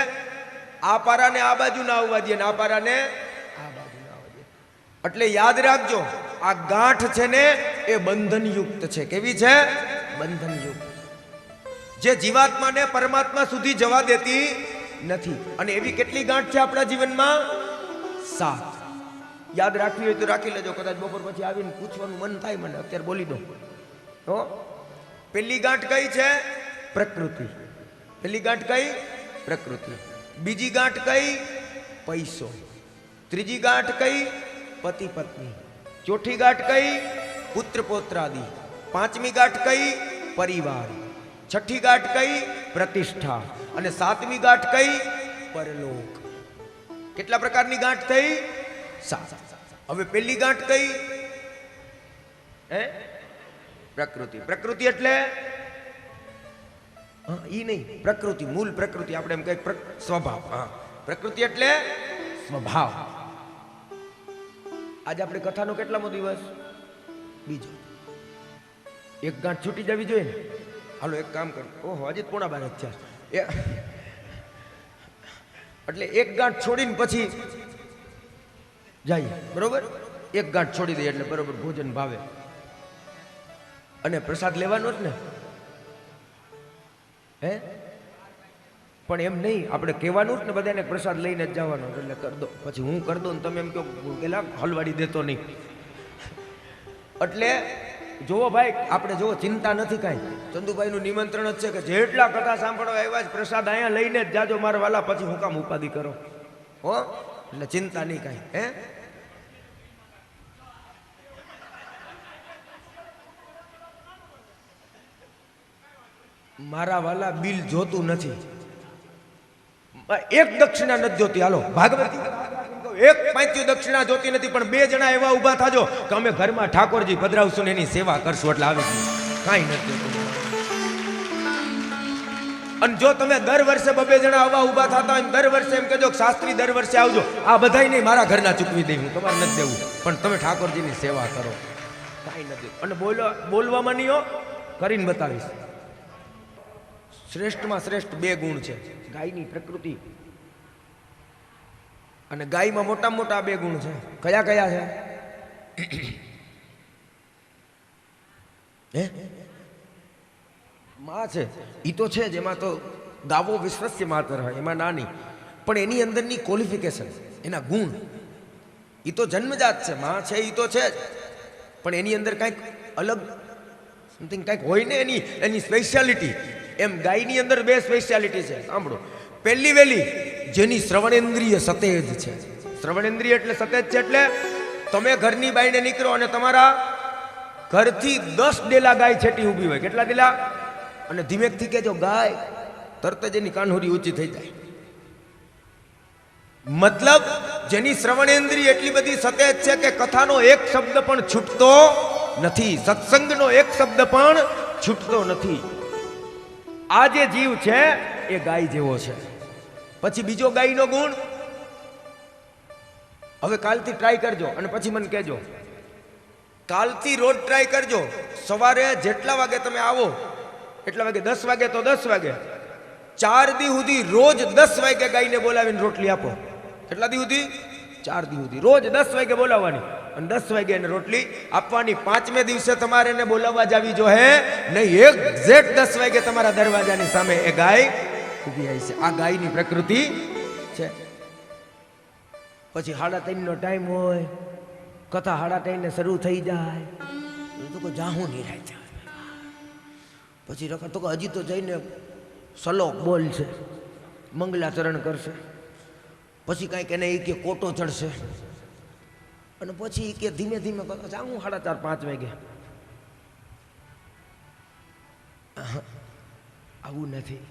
આ પારાને આ બાજુ ના આવવા દે, આ પારાને આ બાજુ ના આવવા દે. એટલે યાદ રાખજો, આ ગાંઠ છે ને એ બંધનયુક્ત છે. કેવી છે? બંધનયુક્ત. જે જીવાત્માને પરમાત્મા સુધી જવા દેતી નથી. અને એવી કેટલી ગાંઠ છે આપણા જીવનમાં? 7. યાદ રાખવી હોય તો રાખી લેજો. કદાચ બપોર પછી આવીને પૂછવાનું મન થાય મને, અત્યારે બોલી દો. તો પહેલી ગાંઠ કઈ છે? પ્રકૃતિ. પહેલી ગાંઠ કઈ? પ્રકૃતિ. બીજી ગાંઠ કઈ? પૈસો. ત્રીજી ગાંઠ કઈ? પતિ પત્ની. ચોથી ગાંઠ કઈ? પુત્ર પૌત્રાદિ. પાંચમી ગાંઠ કઈ? પરિવાર. છઠ્ઠી ગાંઠ કઈ? પ્રતિષ્ઠા. અને 7મી ગાંઠ કઈ? પરલોક. કેટલા પ્રકારની ગાંઠ થઈ? 7. હવે પહેલી ગાંઠ કઈ? પ્રકૃતિ. પ્રકૃતિ એટલે ઈ નહીં, પ્રકૃતિ, મૂળ પ્રકૃતિ. આપણે એમ કહીએ સ્વભાવ. પ્રકૃતિ એટલે સ્વભાવ. આજે આપણે કથાનો કેટલામો દિવસ? બીજો. એક ગાંઠ છૂટી જવી જોઈએ ને. હાલો એક કામ કરો. ઓહો, હજી 11:15 થયા. એટલે એક ગાંઠ છોડીને પછી જાય, બરોબર? એક ગાંઠ છોડી દઈએ એટલે બરોબર ભોજન ભાવે. અને પ્રસાદ લેવાનો જ ને, હે? પણ એમ નહીં, આપણે કહેવાનું જ ને બધાને પ્રસાદ લઈને જ જવાનો. એટલે કર દો. પછી હું કરી દઉં ને તમે એમ કહો પેલા હલવાડી દેતો નહીં. એટલે જોવો ભાઈ, આપણે જોવો, ચિંતા નથી કાંઈ. ચંદુભાઈનું નિમંત્રણ જ છે કે જેટલા કથા સાંભળવા આવ્યા જ પ્રસાદ અહીંયા લઈને જ જાજો મારા વાલા, પછી હું કામ ઉપાધિ કરો? હો, એટલે ચિંતા નહીં કાંઈ. હે, મારા વાલા બિલ જોતું નથી, એક દક્ષિણા નથી જોતી. હાલો ભાગવતી એક પાંચ્યું દક્ષિણા જોતી નથી, પણ 2 જણા એવા ઊભા થાજો કે અમે ઘરમાં ઠાકોરજી પધરાવશું ને એની સેવા કરશું, એટલે આવી ગયું. કાંઈ નથી જોતું. અને જો તમે દર વર્ષે 2 જણા આવા ઊભા થતા હોય, દર વર્ષે એમ કહેજો કે શાસ્ત્રી દર વર્ષે આવજો, આ બધાય નહીં, મારા ઘરના ચૂકવી દઈ, હું તમારે નથી દેવું, પણ તમે ઠાકોરજીની સેવા કરો. કાંઈ નથી. અને બોલવામાં નહીં હો, કરીને બતાવીશ. શ્રેષ્ઠમાં શ્રેષ્ઠ 2 ગુણ છે, ગાયની પ્રકૃતિ અને ગાયમાં મોટામાં મોટા 2 ગુણ છે. કયા કયા છે? માં છે, ઈ તો છે જ, એમાં તો ગાવો વિશ્વસ્ય માતર હોય, એમાં નાની, પણ એની અંદરની ક્વોલિફિકેશન, એના ગુણ, ઈ તો જન્મજાત છે. માં છે ઈ તો છે જ, પણ એની અંદર કંઈક અલગ સમથિંગ કંઈક હોય ને, એની સ્પેશિયાલિટી. એમ ગાયની અંદર 2 સ્પેશિયાલિટી છે. સાંભળો. પહેલી વેલી, જેની શ્રવણેન્દ્રિય સતેજ છે. શ્રવણેન્દ્રિય એટલે સતેજ છે, એટલે તમે ઘરની બાઈને નીકળો અને તમારા ઘરથી 10 ડેલા ગાય છેટી ઊભી હોય. કેટલા ડેલા? અને ધીમેકથી કહેજો ગાય, તરત જ એની કાનહોરી ઊંચી થઈ જાય. મતલબ જેની શ્રવણેન્દ્રિય એટલી બધી સતેજ છે કે કથાનો એક શબ્દ પણ છૂટતો નથી, સત્સંગનો એક શબ્દ પણ છૂટતો નથી. આ જે જીવ છે એ ગાય જેવો છે. પછી બીજો ગાયનો ગુણ, હવે કાલથી ટ્રાય કરજો અને પછી મને કહેજો. કાલથી રોજ ટ્રાય કરજો. સવારે જેટલા વાગે તમે આવો એટલા વાગે 10 વાગે તો 10 વાગે 4 દી સુધી રોજ 10 વાગે ગાયને બોલાવીને રોટલી આપો. કેટલા દી સુધી? 4 દી સુધી રોજ 10 વાગે બોલાવવાની અને 10 વાગે એને રોટલી આપવાની. 5મે દિવસે તમારે એને બોલાવવા જાવી જો હે નહીં, એક્ઝેક્ટ 10 વાગે તમારા દરવાજાની સામે એ ગાય ઊભી આવી છે. આ ગાયની પ્રકૃતિ છે. પછી 3:30નો ટાઈમ હોય, કથા 3:30 શરૂ થઈ જાય તો કોઈ જાહું નહીં રહે. પછી રખડ તો હજી તો જઈને સલોક બોલશે, મંગલાચરણ કરશે, પછી કાંઈક એને એ કે કોટો ચડશે અને પછી કે ધીમે ધીમે જાઉં 4:30 5 વાગે. આવું નથી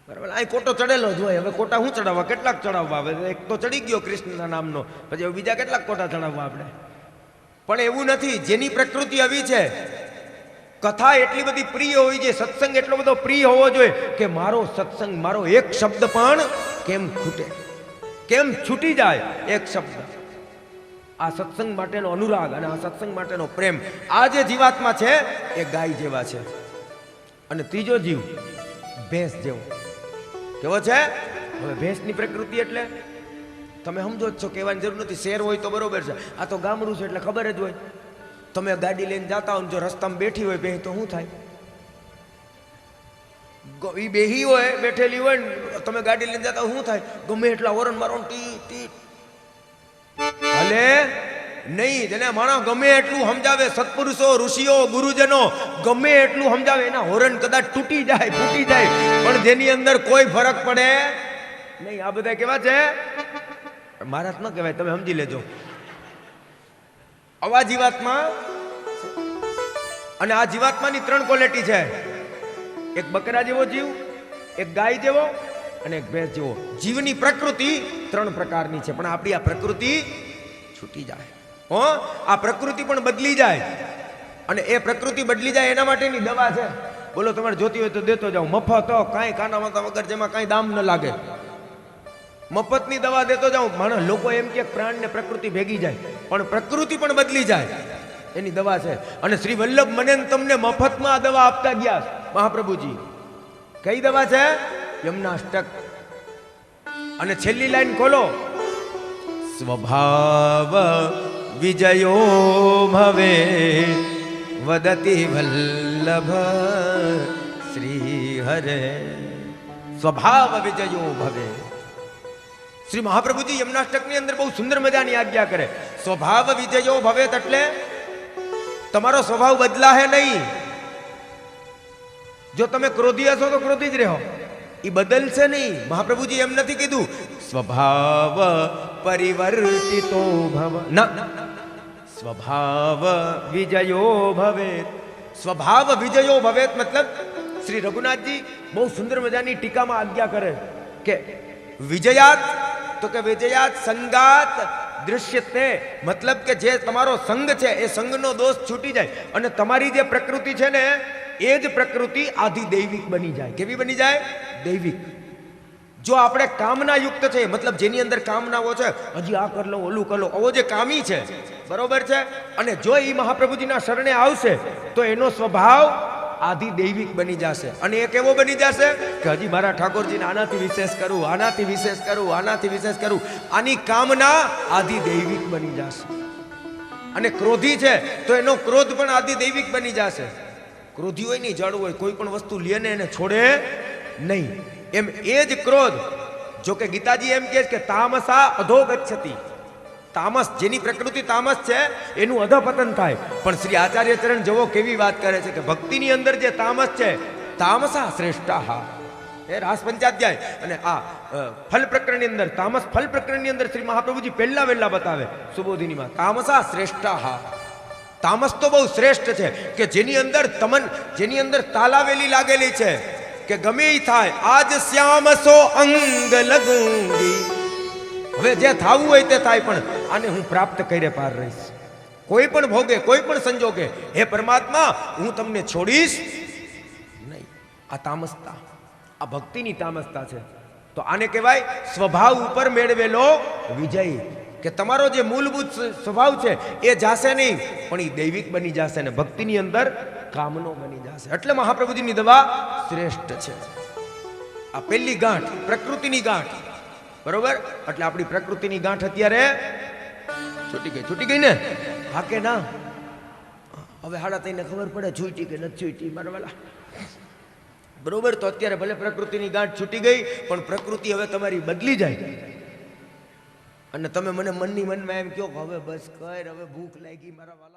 બરાબર. અહીં કોટો ચડેલો જ હોય. હવે કોટા શું ચડાવવા, કેટલાક ચડાવવા? હવે એક તો ચડી ગયો કૃષ્ણના નામનો, પછી હવે બીજા કેટલાક કોટા ચડાવવા આપણે? પણ એવું નથી. જેની પ્રકૃતિ આવી છે, કથા એટલી બધી પ્રિય હોવી જોઈએ, સત્સંગ એટલો બધો પ્રિય હોવો જોઈએ કે મારો સત્સંગ, મારો એક શબ્દ પણ કેમ ખૂટે, કેમ છૂટી જાય એક શબ્દ. આ સત્સંગ માટેનો અનુરાગ અને આ સત્સંગ માટેનો પ્રેમ આ જે જીવાત્મા છે એ ગાય જેવા છે. અને ત્રીજો જીવ ભેંસ જેવો. કેવો છે? હવે ભેંસની પ્રકૃતિ એટલે તમે સમજો જ છો, કહેવાની જરૂર નથી. શેર હોય તો બરોબર છે, આ તો ગામડું છે એટલે ખબર જ હોય. તમે ગાડી લઈને જતા હો, જો રસ્તામાં બેઠી હોય ભેંસ તો શું થાય? એ બેહી હોય, બેઠેલી હોય ને તમે ગાડી લઈને જતા શું થાય? ગમે એટલા હોરન મારો ટી ટી હલે નહીં. જેને માણસ ગમે એટલું સમજાવે, સત્પુરુષો, ઋષિઓ, ગુરુજનો ગમે એટલું સમજાવે, એના હોરન કદાચ તૂટી જાય, ફૂટી જાય, પણ જેની અંદર કોઈ ફરક પડે નહીં. આ બધા કેવા છે? મહારાજ ન કહેવાય, તમે સમજી લેજો. આવા જીવાત્મા. અને આ જીવાત્માની 3 ક્વોલિટી છે. એક બકરા જેવો જીવ, એક ગાય જેવો અને એક ભેંસ જેવો. જીવની પ્રકૃતિ 3 પ્રકારની છે. પણ આપણી આ પ્રકૃતિ છૂટી જાય. આ પ્રકૃતિ પણ બદલી જાય. અને એ પ્રકૃતિ બદલી જાય એના માટેની દવા છે. બોલો, તમારે જોતી હોય તો દેતો જાઓ, મફત, કાંઈ કાનામાતા વગર, જેમાં કાંઈ દામ ન લાગે. મફતની દવા દેતો જાઉં. માણસ લોકો એમ કે પ્રાણ ને પ્રકૃતિ ભેગી જાય, પણ પ્રકૃતિ પણ બદલી જાય એની દવા છે. અને શ્રી વલ્લભ મને તમને મફતમાં આ દવા આપતા ગયા મહાપ્રભુજી. કઈ દવા છે? યમનાષ્ટક. અને છેલ્લી લાઈન ખોલો, સ્વભાવ વિજયો ભવે વદતિ વલ્લભ શ્રી હરે. સ્વભાવ વિજયો ભવે. શ્રી મહાપ્રભુજી યમનાષ્ટકની અંદર બહુ સુંદર મજાની આજ્ઞા કરે. સ્વભાવ વિજયો ભવેત એટલે તમારો સ્વભાવ બદલાહે નહીં. જો તમે ક્રોધી હશો તો ક્રોધી જ રહો, એ બદલશે નહીં. મહાપ્રભુજી એમ નથી કીધું સ્વભાવ પરિવર્તિતો ભવ, ના, સ્વભાવ વિજયો ભવેત. સ્વભાવ વિજયો ભવેત મતલબ શ્રી રઘુનાથજી બહુ સુંદર મજાની ટીકામાં આજ્ઞા કરે કે વિજયાત, તો કે વિજયાત સંગાત દૃશ્યતે, મતલબ કે જે તમારો સંગ છે એ સંગનો દોષ છૂટી જાય અને તમારી જે પ્રકૃતિ છે ને એ જ પ્રકૃતિ આધિ દૈવિક બની જાય. કેવી બની જાય? દૈવિક. જો આપણે કામના યુક્ત છે, મતલબ જેની અંદર કામનાઓ છે, હજી આ કર લો, ઓલું કર લો, આવો જે કામી છે, બરોબર છે, અને જો એ મહાપ્રભુજીના શરણે આવશે તો એનો સ્વભાવ આધિ દૈવિક બની જશે. અને એ કેવો બની જશે કે હજી મારા ઠાકોરજીને આનાથી વિશેષ કરું, આનાથી વિશેષ કરું, આનાથી વિશેષ કરું. આની કામના આધિ દૈવિક બની જશે. અને ક્રોધી છે તો એનો ક્રોધ પણ આધિ દૈવિક બની જશે. ક્રોધી હોય નહીં, જળ હોય, કોઈ પણ વસ્તુ લે ને એને છોડે નહીં. એમ એ જ ક્રોધ, જો કે ગીતાજી એમ કહે છે કે તામસા અધોગચ્છતિ. તામસ, જેની પ્રકૃતિ તામસ છે એનું અધપતન થાય. પણ શ્રી આચાર્ય ચરણ જવો કેવી વાત કરે છે કે ભક્તિની અંદર જે તામસ છે, તામસા શ્રેષ્ઠા. એ રાસ પંચાધ્યાય અને આ ફલ પ્રકરણની અંદર, તામસ ફલ પ્રકરણની અંદર શ્રી મહાપ્રભુજી પહેલા વહેલા બતાવે સુબોધિનીમાં, તામસા શ્રેષ્ઠા. તામસ તો બહુ શ્રેષ્ઠ છે કે જેની અંદર તમન, જેની અંદર તાલાવેલી લાગેલી છે કે ગમે ઈ થાય, આજ શ્યામસો અંગ લગુંગી. હવે જે થાવું હોય તે થાય, પણ આને હું પ્રાપ્ત કરે પાર રહીશ. કોઈ પણ ભોગે, કોઈ પણ સંજોગે, હે પરમાત્મા હું તમને છોડીશ નહીં. આ તામસતા, આ ભક્તિની તામસતા છે. તો આને કહેવાય સ્વભાવ ઉપર મેળવેલો વિજય. કે તમારો જે મૂળભૂત સ્વભાવ છે એ જાશે નહીં, પણ એ દૈવિક બની જશે ને ભક્તિની અંદર કામનો બની જશે. એટલે મહાપ્રભુજીની દવા શ્રેષ્ઠ છે. આ પહેલી ગાંઠ પ્રકૃતિની ગાંઠ, બરોબર. એટલે આપણી પ્રકૃતિની ગાંઠ અત્યારે છૂટી ગઈ ને? હા કે ના? હવે હાડા તઈને ખબર પડે છૂટી કે નથી છૂટી, મારવાલા, બરોબર. તો અત્યારે ભલે પ્રકૃતિની ગાંઠ છૂટી ગઈ, પણ પ્રકૃતિ હવે તમારી બદલી જાય અને તમે મને મનની મનમાં એમ કહો કે હવે બસ કર, હવે ભૂખ લાગી મારા વાલા.